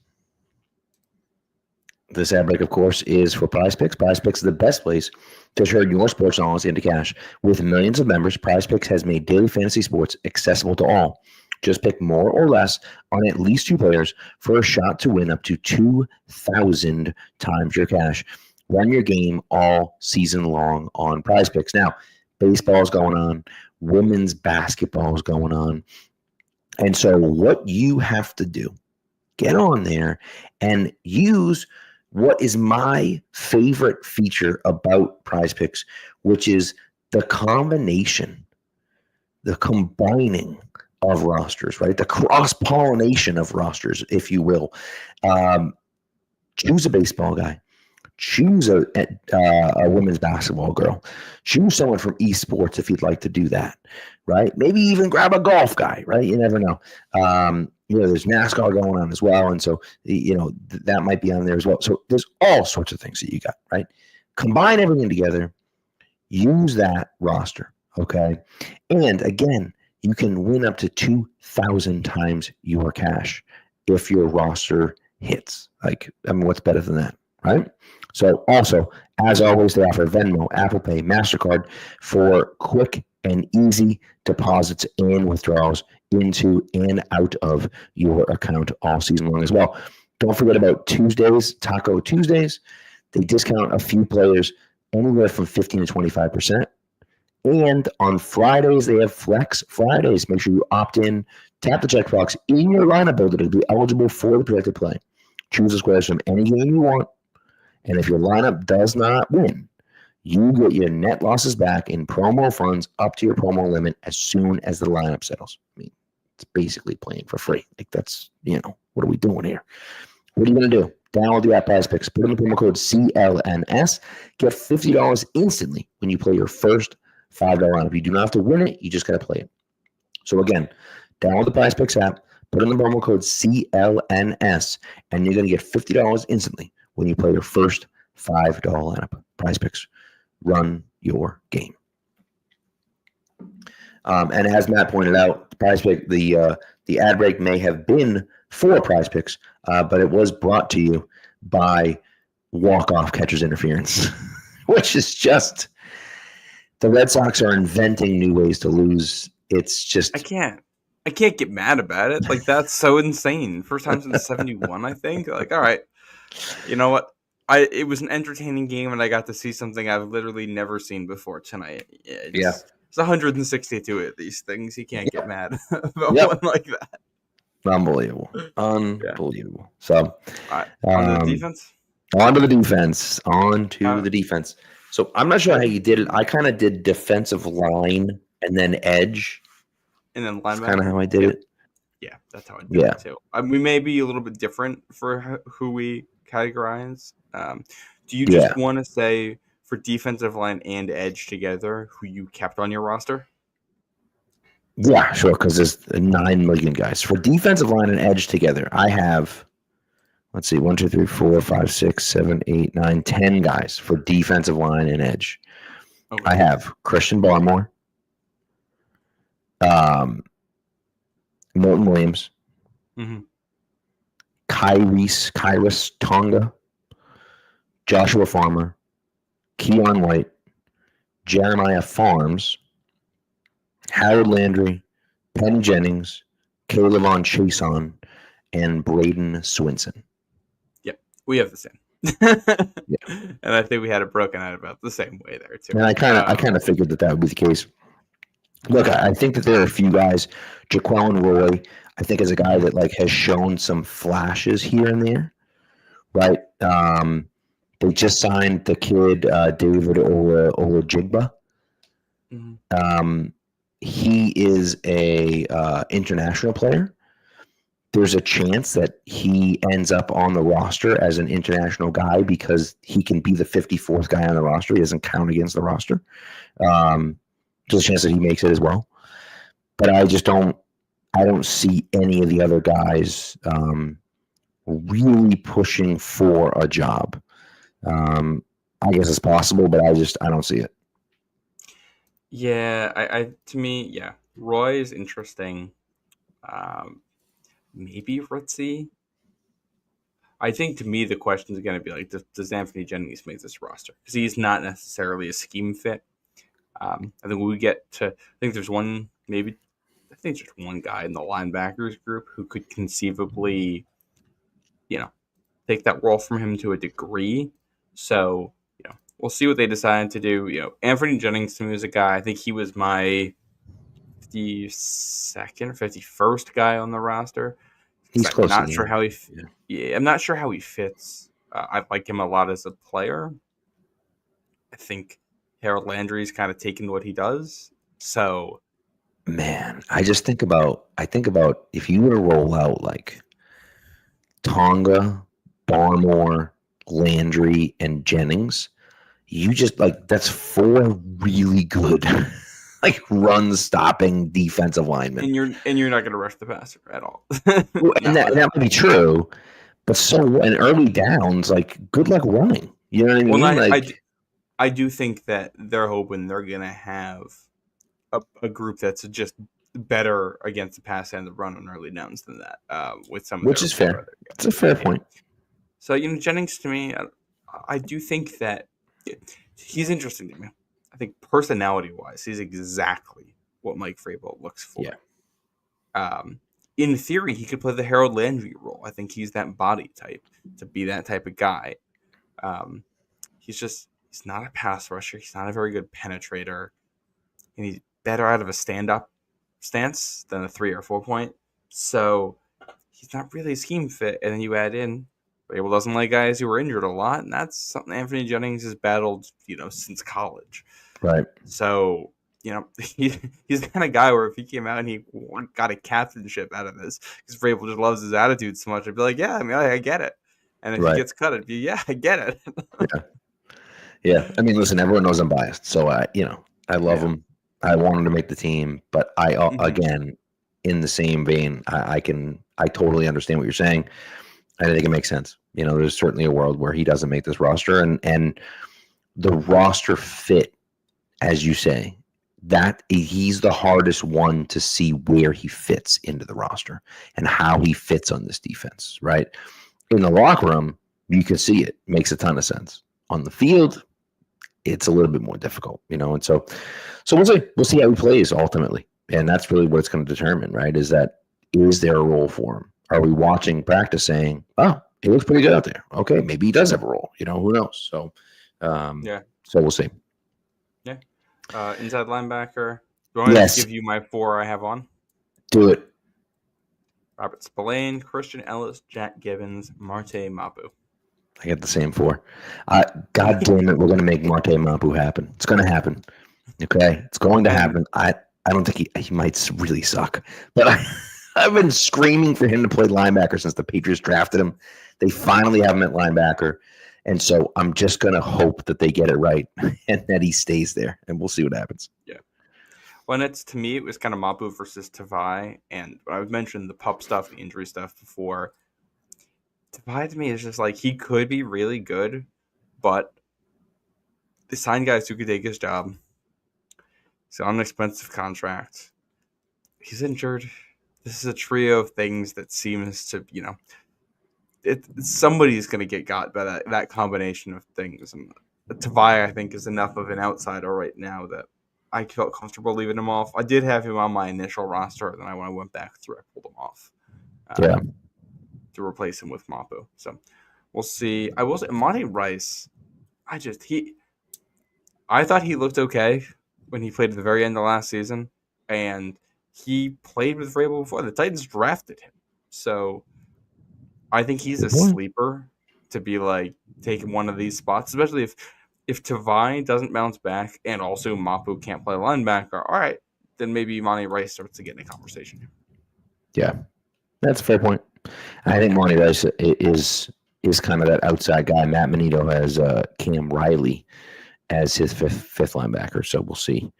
This ad break, of course, is for Prize Picks. Prize Picks is the best place to turn your sports knowledge into cash. With millions of members, Prize Picks has made daily fantasy sports accessible to all. Just pick more or less on at least 2 players for a shot to win up to 2,000 times your cash. Run your game all season long on Prize Picks. Now, baseball's going on. Women's basketball is going on. And so what you have to do, get on there and use what is my favorite feature about Prize Picks, which is the combination, the combining of rosters, right? The cross-pollination of rosters, if you will. Choose a baseball guy. Choose a women's basketball girl. Choose someone from esports if you'd like to do that, right? Maybe even grab a golf guy, right? You never know. There's NASCAR going on as well, and so that might be on there as well. So there's all sorts of things that you got, right? Combine everything together. Use that roster, okay? And again, you can win up to 2,000 times your cash if your roster hits. What's better than that, right? So also, as always, they offer Venmo, Apple Pay, MasterCard for quick and easy deposits and withdrawals into and out of your account all season long as well. Don't forget about Tuesdays, Taco Tuesdays. They discount a few players anywhere from 15 to 25%. And on Fridays, they have Flex Fridays. Make sure you opt in, tap the checkbox in your lineup builder to be eligible for the projected play. Choose a squares from any game you want. And if your lineup does not win, you get your net losses back in promo funds up to your promo limit as soon as the lineup settles. It's basically playing for free. That's, what are we doing here? What are you going to do? Download the app Prize Picks, put in the promo code CLNS, get $50 instantly when you play your first $5 lineup. You do not have to win it. You just got to play it. So again, download the Prize Picks app, Put in the promo code CLNS, and you're going to get $50 instantly when you play your first $5 lineup. Prize Picks. Run your game. And as Matt pointed out, Prize Pick, the ad break may have been for Prize Picks, but it was brought to you by walk-off catcher's interference, which is just the Red Sox are inventing new ways to lose. It's just I can't get mad about it. Like, that's so insane. First time since 71, I think. Like, all right, you know what? It was an entertaining game, and I got to see something I've literally never seen before tonight. It's 162 of these things. You can't get mad about one like that. Unbelievable. So, all right, on to the defense. On to the defense. So I'm not sure how you did it. I kind of did defensive line and then edge. And then linebacker. That's kind of how I did it. Yeah, that's how I did it too. We may be a little bit different for who we categorize. Do you just want to say for defensive line and edge together who you kept on your roster? Yeah, sure, because there's 9 million guys. For defensive line and edge together, I have, let's see, 1, 2, 3, 4, 5, 6, 7, 8, 9, 10 guys for defensive line and edge. Okay. I have Christian Barmore, Milton Williams, Kyrus Tonga, Joshua Farmer, Keon White, Jeremiah Farms, Harold Landry, Penn Jennings, Caleb Chason, and Braden Swinson. Yep, we have the same. And I think we had it broken out about the same way there too. And I kind of figured that would be the case. Look, I think that there are a few guys. Jaquelin Roy, I think, is a guy that has shown some flashes here and there, right? They just signed the kid David Olajigba. He is a international player. There's a chance that he ends up on the roster as an international guy because he can be the 54th guy on the roster. He doesn't count against the roster. There's a chance that he makes it as well. But I don't see any of the other guys really pushing for a job. I guess it's possible, but I don't see it. Yeah, to me, Roy is interesting. Maybe Ritzy. I think to me the question is going to be does Anthony Jennings make this roster? Because he's not necessarily a scheme fit. I think we get to. I think there's one just one guy in the linebackers group who could conceivably, take that role from him to a degree. So, we'll see what they decide to do. Anthony Jennings to me is a guy. I think he was my 52nd or 51st guy on the roster. He's close. I'm not sure how I'm not sure how he fits. I like him a lot as a player. I think Harold Landry's kind of taken what he does. So, man, I think about if you were to roll out Tonga, Barmore, Landry, and Jennings, you just that's 4 really good run-stopping defensive linemen. And you're not going to rush the passer at all. And that might be true, but in early downs, good luck running. You know what I mean? Well, I do think that they're hoping they're going to have a group that's just better against the pass and the run on early downs than that. With some, which is fair. It's a fair point. So Jennings to me, I do think that he's interesting to me. I think personality-wise, he's exactly what Mike Vrabel looks for. Yeah. In theory, he could play the Harold Landry role. I think he's that body type to be that type of guy. He's not a pass rusher. He's not a very good penetrator. And he's better out of a stand-up stance than a 3 or 4 point. So he's not really a scheme fit. And then you add in, Vrabel doesn't like guys who are injured a lot, and that's something Anthony Jennings has battled, since college. Right. So, he's the kind of guy where if he came out and he got a captainship out of this, because Vrabel just loves his attitude so much, I'd be like, yeah, I get it. And if he gets cut, it'd be, yeah, I get it. Yeah. I mean, listen, everyone knows I'm biased, so I love him. I want him to make the team, but again, in the same vein, I totally understand what you're saying. I think it makes sense. There's certainly a world where he doesn't make this roster, and the roster fit, as you say, that he's the hardest one to see where he fits into the roster and how he fits on this defense, right? In the locker room, you can see it. Makes a ton of sense. On the field, it's a little bit more difficult, and so we'll see how he plays ultimately. And that's really what it's going to determine, right? Is there a role for him? Are we watching practice saying, oh, he looks pretty good out there. Okay, maybe he does have a role. Who knows? So, so we'll see. Yeah. Inside linebacker. Do you want me to give you my 4 I have on? Do it. Robert Spillane, Christian Ellis, Jack Gibbons, Marte Mapu. I get the same 4. God damn it, we're going to make Marte Mapu happen. It's going to happen. Okay? It's going to happen. I don't think he might really suck. But I've been screaming for him to play linebacker since the Patriots drafted him. They finally have him at linebacker. And so I'm just going to hope that they get it right and that he stays there. And we'll see what happens. Yeah. Well, to me, it was kind of Mapu versus Tavai. And I've mentioned the pup stuff, the injury stuff before. Tavai to me is just like he could be really good, but they signed guys who could take his job. He's on an expensive contract. He's injured. This is a trio of things that seems to, somebody's going to get got by that combination of things. And Tavai, I think, is enough of an outsider right now that I felt comfortable leaving him off. I did have him on my initial roster, and then when I went back through, I pulled him off. To replace him with Mapu. So we'll see. I will say, Monty Rice, I thought he looked okay when he played at the very end of last season, and he played with Vrabel before. The Titans drafted him. So I think he's a sleeper to be like taking one of these spots, especially if Tavai doesn't bounce back and also Mapu can't play linebacker. All right, then maybe Monty Rice starts to get in a conversation. Yeah, that's a fair point. I think Monty Rice is kind of that outside guy. Matt Manito has Cam Riley as his fifth linebacker, so we'll see.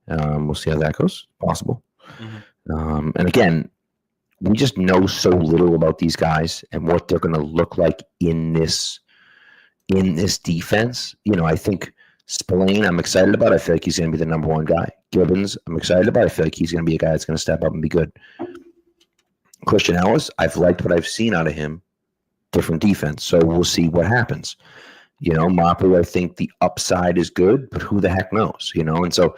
We'll see how that goes. Possible. Mm-hmm. And again, we just know so little about these guys and what they're going to look like in this defense. I think Spillane, I'm excited about. I feel like he's going to be the number one guy. Gibbons, I'm excited about. I feel like he's going to be a guy that's going to step up and be good. Christian Ellis, I've liked what I've seen out of him. Different defense, so we'll see what happens. Mapu, I think the upside is good, but who the heck knows? And so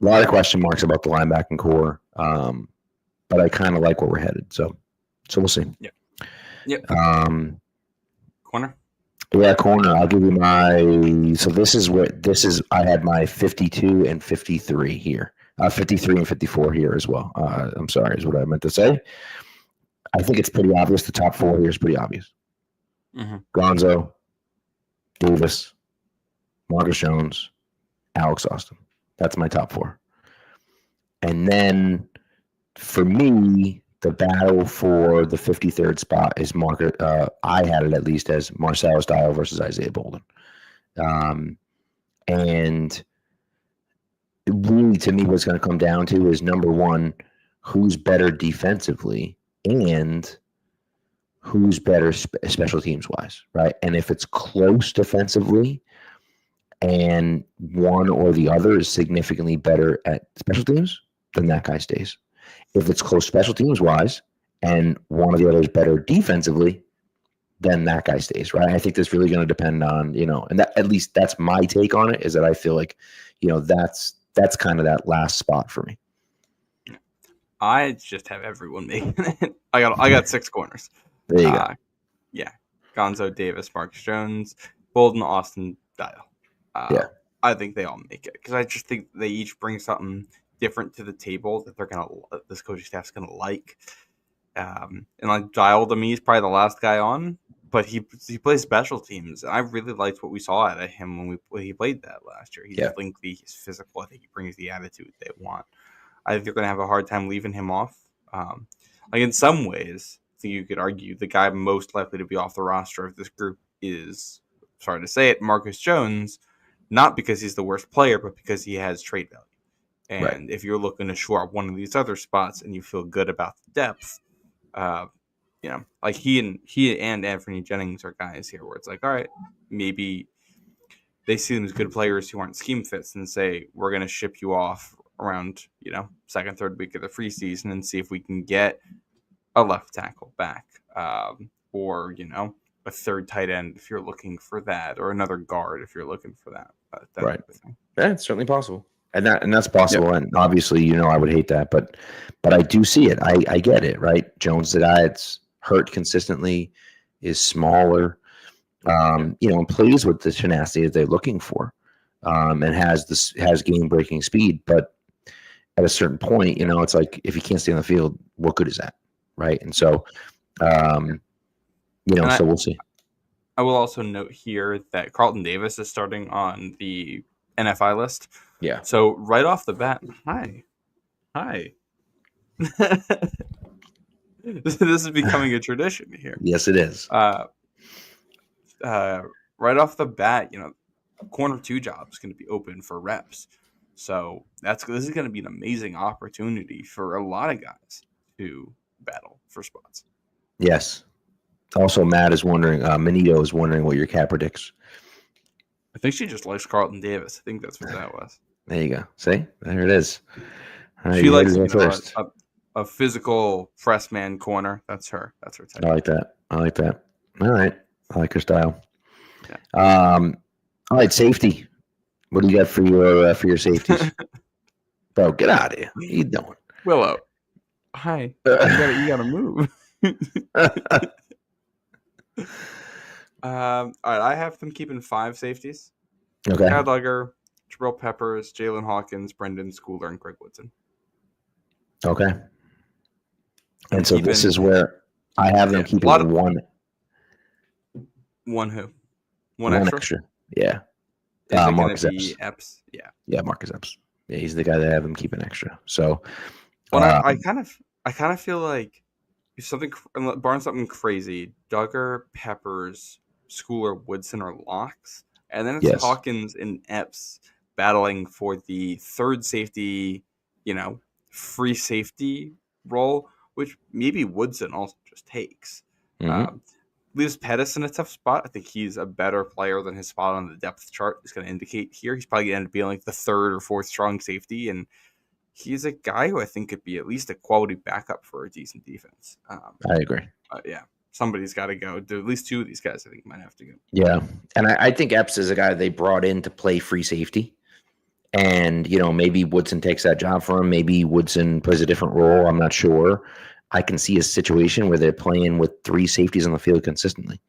a lot of question marks about the linebacking core. But I kind of like where we're headed. So we'll see. Yep. Corner. Yeah, corner. I'll give you my. So this is. I had my 52 and 53 here. 53 and 54 here as well. I'm sorry, is what I meant to say. I think it's pretty obvious. The top 4 here is pretty obvious. Mm-hmm. Gonzo, Davis, Marcus Jones, Alex Austin. That's my top 4. And then for me, the battle for the 53rd spot is I had it at least as Marcellus Dial versus Isaiah Bolden. And really, to me, what's going to come down to is, number one, who's better defensively and who's better special teams wise, right? And if it's close defensively and one or the other is significantly better at special teams, then that guy stays. If it's close special teams wise and one or the other is better defensively, then that guy stays, right? I think that's really going to depend on, and that, at least that's my take on it, is that I feel like, that's kind of that last spot for me. I just have everyone making it. I got 6 corners. There you go. Yeah. Gonzo, Davis, Marcus Jones, Bolden, Austin, Dial. Yeah. I think they all make it because I just think they each bring something different to the table that this coaching staff's gonna like. And like Dial to me is probably the last guy on, but he plays special teams, and I really liked what we saw out of him when he played that last year. He's lengthy, he's physical. I think he brings the attitude they want. I think they're going to have a hard time leaving him off. Like in some ways, I think you could argue the guy most likely to be off the roster of this group is, sorry to say it, Marcus Jones, not because he's the worst player, but because he has trade value. Right. And if you're looking to shore up one of these other spots and you feel good about the depth, like he and Anthony Jennings are guys here where it's like, all right, maybe they see them as good players who aren't scheme fits and say, we're going to ship you off around, second, third week of the free season and see if we can get a left tackle back, or, a third tight end if you're looking for that, or another guard if you're looking for that Right. type of thing. Yeah, it's certainly possible. And that's possible. Yep. And obviously, I would hate that, but I do see it. I get it, right? Jones, the guy that's hurt consistently, is smaller, and plays with the tenacity that they're looking for, and has game-breaking speed. But at a certain point, it's like, if he can't stay on the field, what good is that, right? And so, so we'll see. I will also note here that Carlton Davis is starting on the NFI list. Yeah. So right off the bat, hi. This is becoming a tradition here. Yes, it is. Right off the bat, corner 2 job is going to be open for reps. So this is going to be an amazing opportunity for a lot of guys to battle for spots. Yes. Also, Matt is wondering, Manito is wondering what your cat predicts. I think she just likes Carlton Davis. I think that's what that was. There you go. See? There it is. She likes a physical press man corner. That's her. That's her type. I like that. All right. I like her style. Yeah. All right, safety. What do you got for your safeties? Bro, get out of here. What are you doing? Willow. Hi. You gotta move. All right, I have them keeping 5 safeties. Okay. Kyle Duggar, Jabril Peppers, Jalen Hawkins, Brendan Schooler, and Craig Woodson. Okay. And so this is where I have them keeping one. One who? One extra. Yeah. Marcus Epps. Yeah, Marcus Epps. Yeah, he's the guy that I have them keeping extra. So, I kind of feel like if something barring something crazy, Duggar, Peppers, Schooler, Woodson are locks, and then it's Hawkins and Epps battling for the third safety, free safety role, which maybe Woodson also just takes. Mm-hmm. Leaves Pettis in a tough spot. I think he's a better player than his spot on the depth chart is going to indicate here. He's probably going to end up being like the third or fourth strong safety, and he's a guy who I think could be at least a quality backup for a decent defense. I agree. Yeah, somebody's got to go. At least 2 of these guys, I think, might have to go. Yeah, and I think Epps is a guy they brought in to play free safety. And, maybe Woodson takes that job for him. Maybe Woodson plays a different role. I'm not sure. I can see a situation where they're playing with 3 safeties on the field consistently.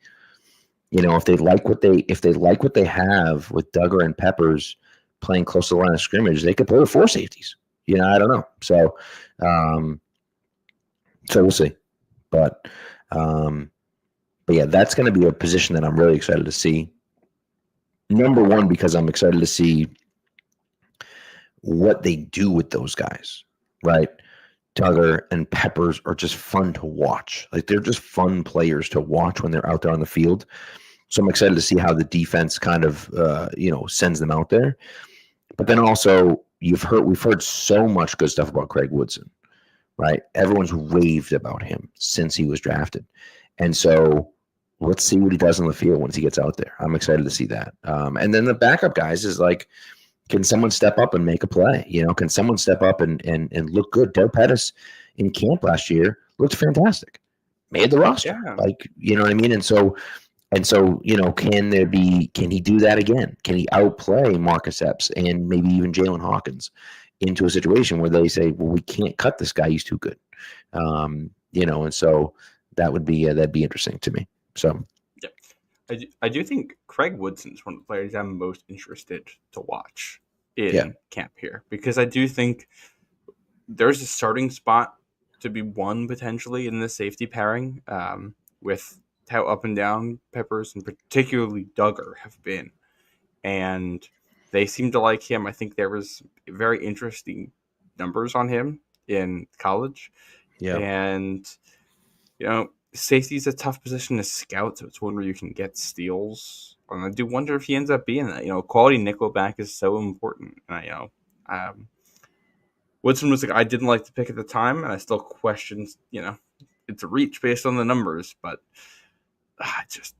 If they like what they have with Duggar and Peppers playing close to the line of scrimmage, they could play with 4 safeties. I don't know. So we'll see. But yeah, that's going to be a position that I'm really excited to see. Number one, because I'm excited to see what they do with those guys, right? Duggar and Peppers are just fun to watch. Like, they're just fun players to watch when they're out there on the field. So I'm excited to see how the defense kind of, sends them out there. But then also, we've heard so much good stuff about Craig Woodson, right? Everyone's raved about him since he was drafted. And so let's see what he does on the field once he gets out there. I'm excited to see that. And then the backup guys is like, can someone step up and make a play? Can someone step up and look good? Del Pettis in camp last year looked fantastic, made the roster. Yeah. Like, you know what I mean? And so, can he do that again? Can he outplay Marcus Epps and maybe even Jalen Hawkins into a situation where they say, well, we can't cut this guy. He's too good. And so that'd be interesting to me. So. I do think Craig Woodson is one of the players I'm most interested to watch in camp here, because I do think there's a starting spot to be won potentially in the safety pairing, with how up and down Peppers and particularly Duggar have been. And they seem to like him. I think there was very interesting numbers on him in college. Yeah. And, safety is a tough position to scout, so it's one where you can get steals. And I do wonder if he ends up being that. Quality nickelback is so important. And Woodson was like, I didn't like the pick at the time, and I still question, it's a reach based on the numbers, but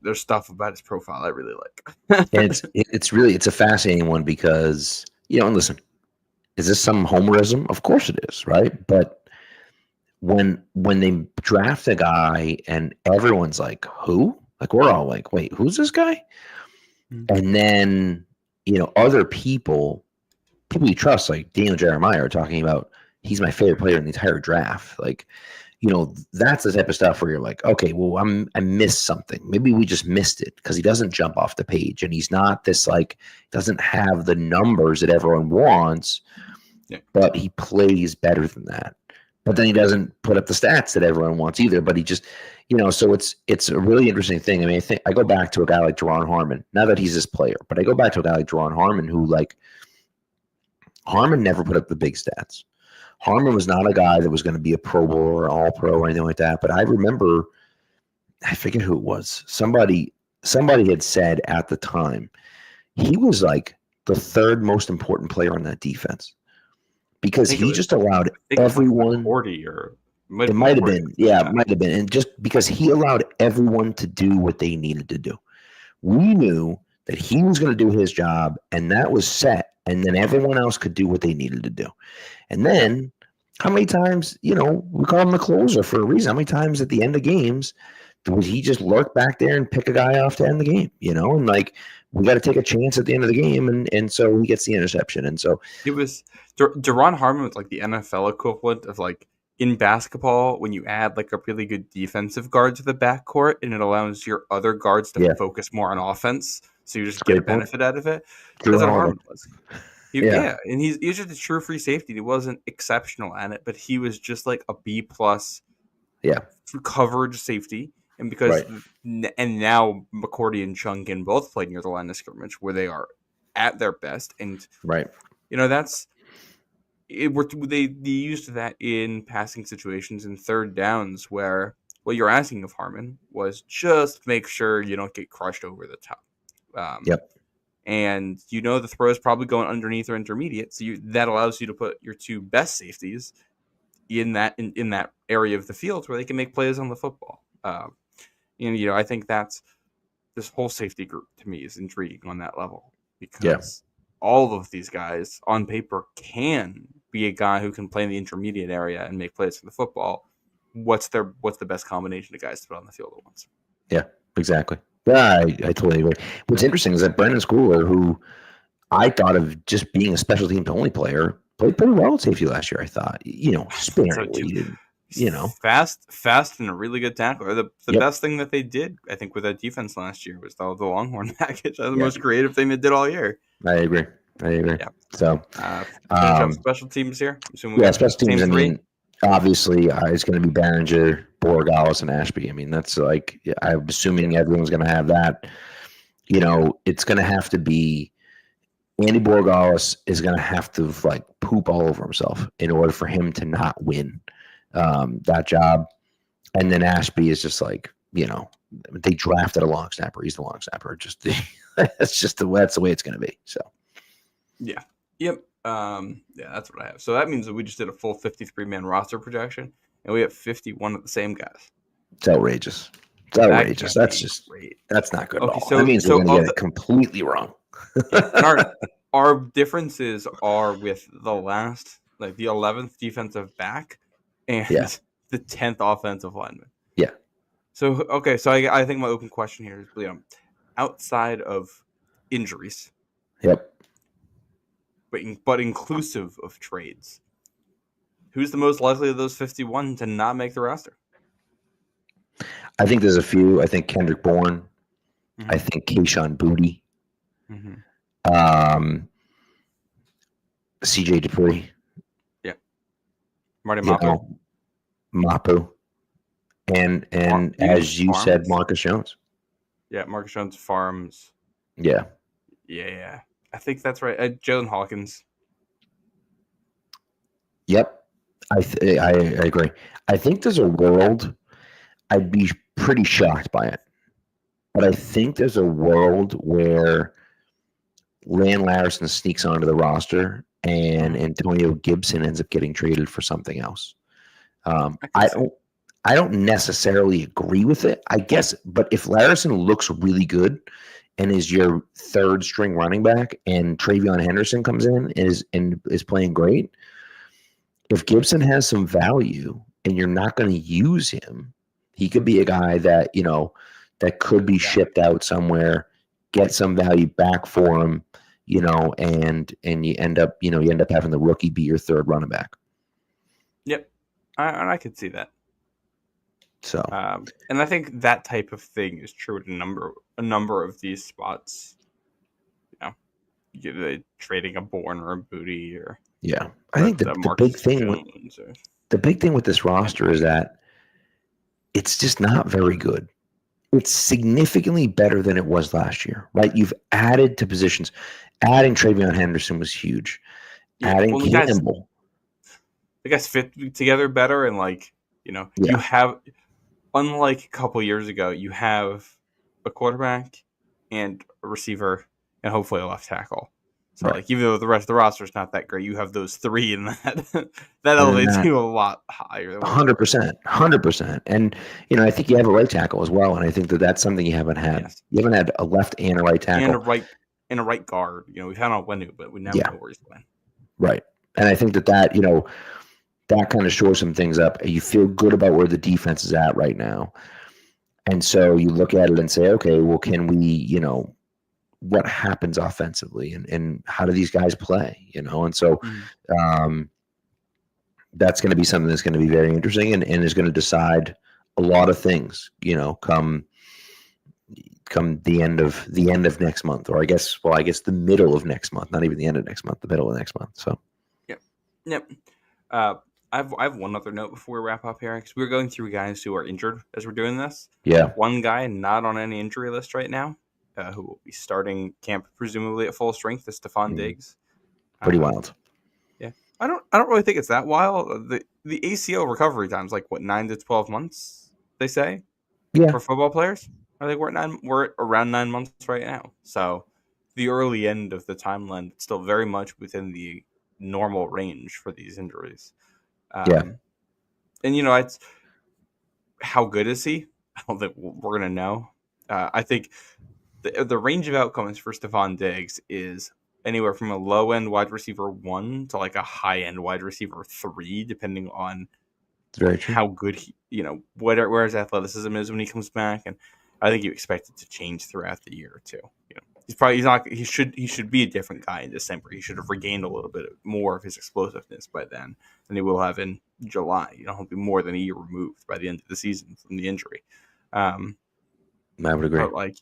there's stuff about his profile I really like. And it's a fascinating one because, and listen, is this some homerism? Of course it is, right? But when they draft a guy and everyone's like, who? Like, we're all like, wait, who's this guy? Mm-hmm. And then, other people you trust, like Daniel Jeremiah, are talking about, he's my favorite player in the entire draft. Like, that's the type of stuff where you're like, okay, well, I missed something. Maybe we just missed it because he doesn't jump off the page and he's not this, like, doesn't have the numbers that everyone wants, but he plays better than that. But then he doesn't put up the stats that everyone wants either. But he just, so it's a really interesting thing. I mean, I go back to a guy like Jaron Harmon, not that he's this player, but I go back to a guy like Jaron Harmon who, like, Harmon never put up the big stats. Harmon was not a guy that was going to be a Pro Bowl or All Pro or anything like that. But I remember, I forget who it was. Somebody had said at the time he was like the third most important player on that defense because he just allowed everyone. 40 or it might have been, it might have been, and just because he allowed everyone to do what they needed to do. We knew that he was going to do his job, and that was set. And then everyone else could do what they needed to do. And then how many times, we call him the closer for a reason. How many times at the end of games would he just lurk back there and pick a guy off to end the game, and like, we got to take a chance at the end of the game. And so he gets the interception. And so it was Jaron Harmon was like the NFL equivalent of, like, in basketball, when you add like a really good defensive guard to the backcourt and it allows your other guards to focus more on offense. So you just get a benefit out of it. That's what Harmon was. And he's just a true free safety. He wasn't exceptional at it, but he was just like a B+ coverage safety. And because and now McCourty and Chung can both play near the line of scrimmage where they are at their best. And that's they used that in passing situations and third downs where what you're asking of Harmon was just make sure you don't get crushed over the top. And the throw is probably going underneath or intermediate, so that allows you to put your two best safeties in that area of the field where they can make plays on the football. I think that's this whole safety group to me is intriguing on that level because all of these guys on paper can be a guy who can play in the intermediate area and make plays for the football. What's the best combination of guys to put on the field at once? Yeah, exactly. Yeah, I totally agree. What's interesting is that Brendan Schooler, who I thought of just being a special teams only player, played pretty well at safety last year. I thought, sparingly, fast and a really good tackler. The best thing that they did, I think, with that defense last year was the Longhorn package. That was the most creative thing they did all year. I agree. Yeah. So, special teams here. Special teams. I mean, obviously, it's going to be Behringer, Borregales, and Ashby. I mean, that's like, I'm assuming everyone's going to have that. It's going to have to be Andy Borregales is going to have to, like, poop all over himself in order for him to not win that job. And then Ashby is just like, they drafted a long snapper. He's the long snapper. That's the way it's going to be. So, yeah. Yep. That's what I have. So that means that we just did a full 53-man roster projection, and we have 51 of the same guys. It's outrageous. That's not good at all. That means we're going to get it completely wrong. And our differences are with the last, like the 11th defensive back and the 10th offensive lineman. Yeah. So, I think my open question here is, outside of injuries. Yep. But inclusive of trades, who's the most likely of those 51 to not make the roster? I think there's a few. I think Kendrick Bourne. Mm-hmm. I think Kayshon Boutte. Mm-hmm. CJ Dupree. Yeah. Marty Mapu. Mapu. And as you said, Marcus Jones. Yeah, Marcus Jones Farms. Yeah. Yeah. I think that's right. Jalen Hawkins. Yep. I agree. I think there's a world, I'd be pretty shocked by it, but I think there's a world where Lan Larson sneaks onto the roster, and Mhm. Antonio Gibson ends up getting traded for something else. I could see. I don't necessarily agree with it, I guess, but if Larson looks really good and is your third string running back, and Travion Henderson comes in and is playing great, if Gibson has some value and you're not going to use him, he could be a guy that, that could be Yeah. shipped out somewhere, get some value back for him, and you end up, having the rookie be your third running back. Yep. I could see that. So, and I think that type of thing is true at a number of these spots. Trading a Bourne or a Booty or yeah, I think the big Marcus thing with Jones. this roster is that it's just not very good. It's significantly better than it was last year, right? You've added to positions. Adding Travion Henderson was huge. Adding Well, Campbell. the guys fit together better, and you Yeah. have, unlike a couple years ago, you have a quarterback and a receiver and hopefully a left tackle. So Right. even though the rest of the roster is not that great, you have those three, and that And elevates you a lot higher than 100%. And, I think you have a right tackle as well. And I think that's something you haven't had. Yes. You haven't had a left and a right tackle. And a right guard. We've had on Wenu, but we never know where he's playing. Right. And I think that that kind of shores some things up. You feel good about where the defense is at right now. And so you look at it and say, okay, well, can we, what happens offensively, and how do these guys play, and so that's going to be something that's going to be very interesting, and is going to decide a lot of things, come the end of next month, or I guess the middle of next month, not even the end of next month, the middle of next month. So Yep. I have one other note before we wrap up here, because we're going through guys who are injured as we're doing this. Yeah. One guy not on any injury list right now, who will be starting camp presumably at full strength, is Stephon Diggs. Pretty wild. Yeah, I don't really think it's that wild. The ACL recovery time is 9 to 12 months, they say. Yeah. For football players, I think we're at around 9 months right now. So the early end of the timeline, it's still very much within the normal range for these injuries. And it's how good is he? I don't think we're gonna know. I think the range of outcomes for Stephon Diggs is anywhere from a low end wide receiver 1 to a high end wide receiver 3, depending on how good he, where his athleticism is when he comes back. And I think you expect it to change throughout the year too. He should be a different guy in December. He should have regained a little bit more of his explosiveness by then than he will have in July. He'll be more than a year removed by the end of the season from the injury. I would agree. But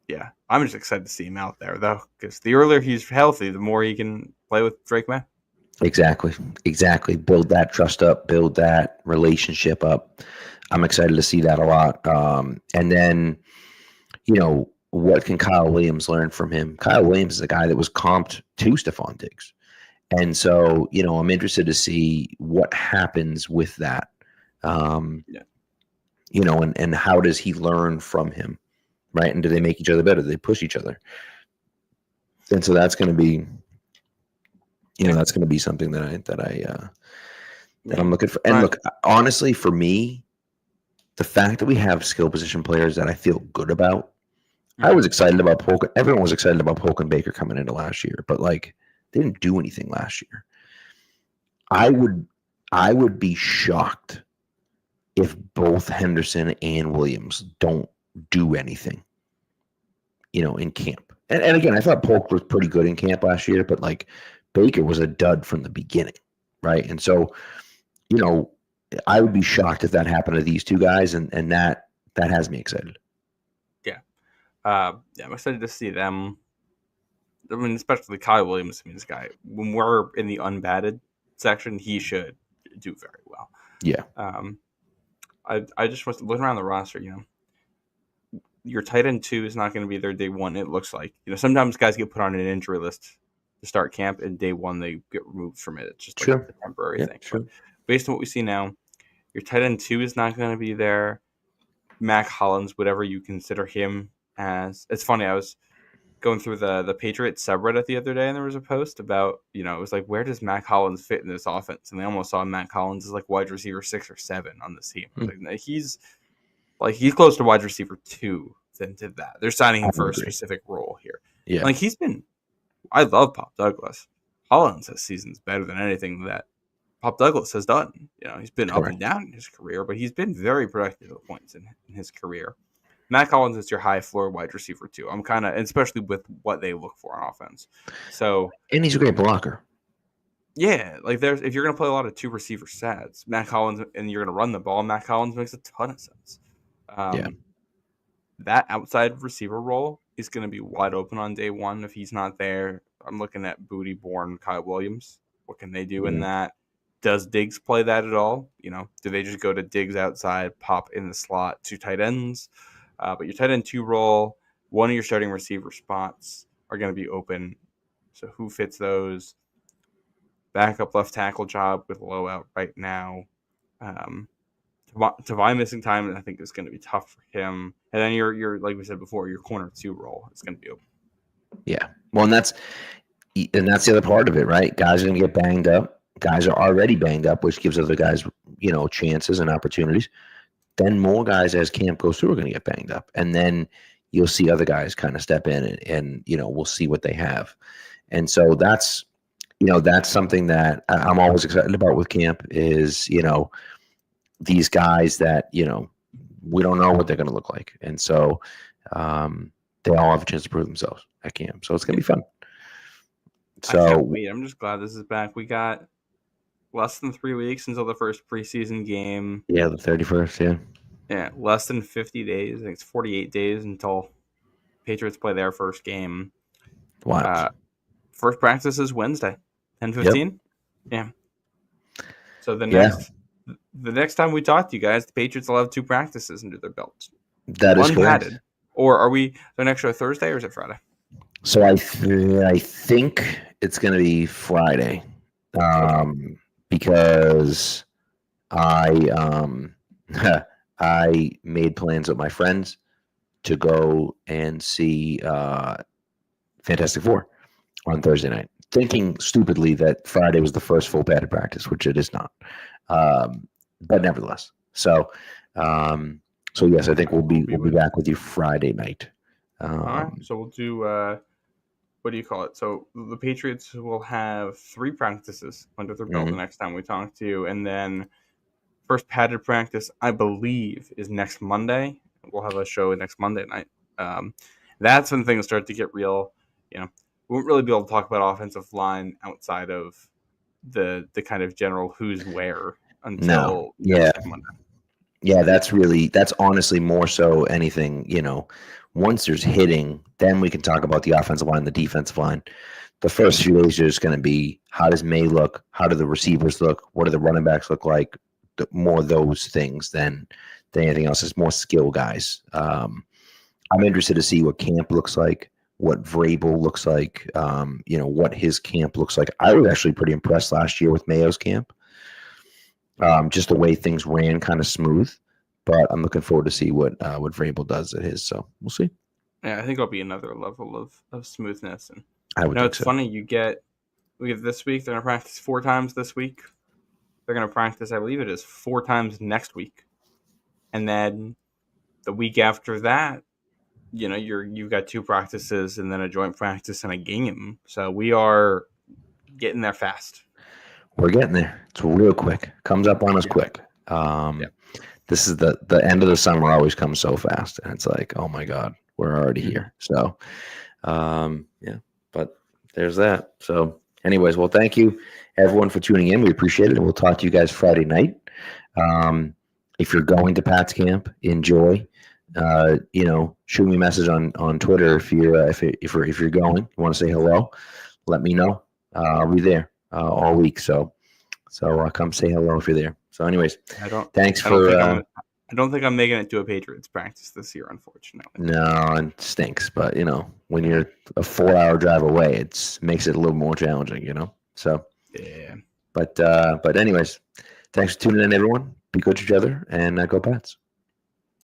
yeah, I'm just excited to see him out there though, because the earlier he's healthy, the more he can play with Drake May. Exactly. Build that trust up, build that relationship up. I'm excited to see that a lot. And then, what can Kyle Williams learn from him? Kyle Williams is a guy that was comped to Stephon Diggs. And so, I'm interested to see what happens with that. And how does he learn from him? Right. And do they make each other better? Do they push each other? And so that's going to be, that's going to be something that I'm looking for. And look, honestly, for me, the fact that we have skill position players that I feel good about, I was excited about Polk. Everyone was excited about Polk and Baker coming into last year, but they didn't do anything last year. I would be shocked if both Henderson and Williams don't do anything, in camp. And again, I thought Polk was pretty good in camp last year, but Baker was a dud from the beginning, right? And so, I would be shocked if that happened to these two guys, and that has me excited. I'm excited to see them. I mean, especially Kyle Williams. I mean, this guy, when we're in the unbatted section, he should do very well. Yeah. I just was looking around the roster. Your tight end 2 is not going to be there day 1. It looks like sometimes guys get put on an injury list to start camp, and day 1 they get removed from it. It's just a temporary thing. Sure. But based on what we see now, your tight end 2 is not going to be there. Mac Hollins, whatever you consider him as. It's funny. I was going through the Patriot subreddit the other day, and there was a post about, it was like, where does Mac Hollins fit in this offense? And they almost saw Mac Hollins as like wide receiver 6 or 7 on this team. I was like, no, he's close to wide receiver 2 than to that. They're signing him for a specific role here. Yeah. Like I love Pop Douglas. Hollins this season's better than anything that Pop Douglas has done. He's been up and down in his career, but he's been very productive at points in his career. Mac Hollins is your high floor wide receiver too. I'm kind of, especially with what they look for on offense. So, and he's a great blocker. Yeah, like if you're going to play a lot of 2 receiver sets, Mac Hollins, and you're going to run the ball, Mac Hollins makes a ton of sense. That outside receiver role is going to be wide open on day one if he's not there. I'm looking at Booty, Bourne, Kyle Williams. What can they do in that? Does Diggs play that at all? Do they just go to Diggs outside, pop in the slot, 2 tight ends? But your tight end 2 role, one of your starting receiver spots are going to be open. So who fits those? Backup left tackle job with Lowe out right now. Tavai missing time, I think, is going to be tough for him. And then your like we said before, your corner 2 role is going to be open. Yeah. Well, and that's the other part of it, right? Guys are going to get banged up. Guys are already banged up, which gives other guys, chances and opportunities. Then more guys, as camp goes through, are going to get banged up. And then you'll see other guys kind of step in and we'll see what they have. And so that's something that I'm always excited about with camp is, these guys that, we don't know what they're going to look like. And so they all have a chance to prove themselves at camp. So it's going to be fun. So I can't wait. I'm just glad this is back. We got less than 3 weeks until the first preseason game. Yeah, the 31st, yeah. Yeah, less than 50 days. I think it's 48 days until Patriots play their first game. Wow. First practice is Wednesday, 10:15. Yep. Yeah. So the next time we talk to you guys, the Patriots will have 2 practices under their belts. That is correct. Added. Or are we the next show Thursday or is it Friday? So I think it's going to be Friday, because I made plans with my friends to go and see Fantastic Four on Thursday night, thinking stupidly that Friday was the first full padded practice, which it is not. But nevertheless, so yes, I think we'll be back with you Friday night. All right, so we'll do what do you call it? So the Patriots will have 3 practices under their belt the next time we talk to you, and then first padded practice, I believe, is next Monday. We'll have a show next Monday night. That's when things start to get real. We won't really be able to talk about offensive line outside of the kind of general who's where until next Monday. Yeah, that's honestly more so anything, once there's hitting, then we can talk about the offensive line, the defensive line. The first few days are just going to be, how does May look? How do the receivers look? What do the running backs look like? More those things than anything else. It's more skill guys. I'm interested to see what camp looks like, what Vrabel looks like, what his camp looks like. I was actually pretty impressed last year with Mayo's camp. Just the way things ran kind of smooth, but I'm looking forward to see what Vrabel does at his. So we'll see. Yeah, I think it'll be another level of smoothness. And I would. It's funny. We get this week. They're gonna practice 4 times this week. They're gonna practice, I believe it is 4 times next week, and then the week after that, you've got 2 practices and then a joint practice and a game. So we are getting there fast. We're getting there. It's real quick. Comes up on us quick. This is the end of the summer always comes so fast, and it's like, oh my God, we're already here. So, but there's that. So anyways, well, thank you everyone for tuning in. We appreciate it. And we'll talk to you guys Friday night. If you're going to Pat's camp, enjoy. Shoot me a message on Twitter if you're going. You want to say hello, let me know. I'll be there all week. So come say hello if you're there. So anyways, I don't think I'm making it to a Patriots practice this year, unfortunately. No, it stinks. But when you're a 4-hour drive away, it makes it a little more challenging. So yeah. But anyways, thanks for tuning in, everyone. Be good to each other, and go Pats.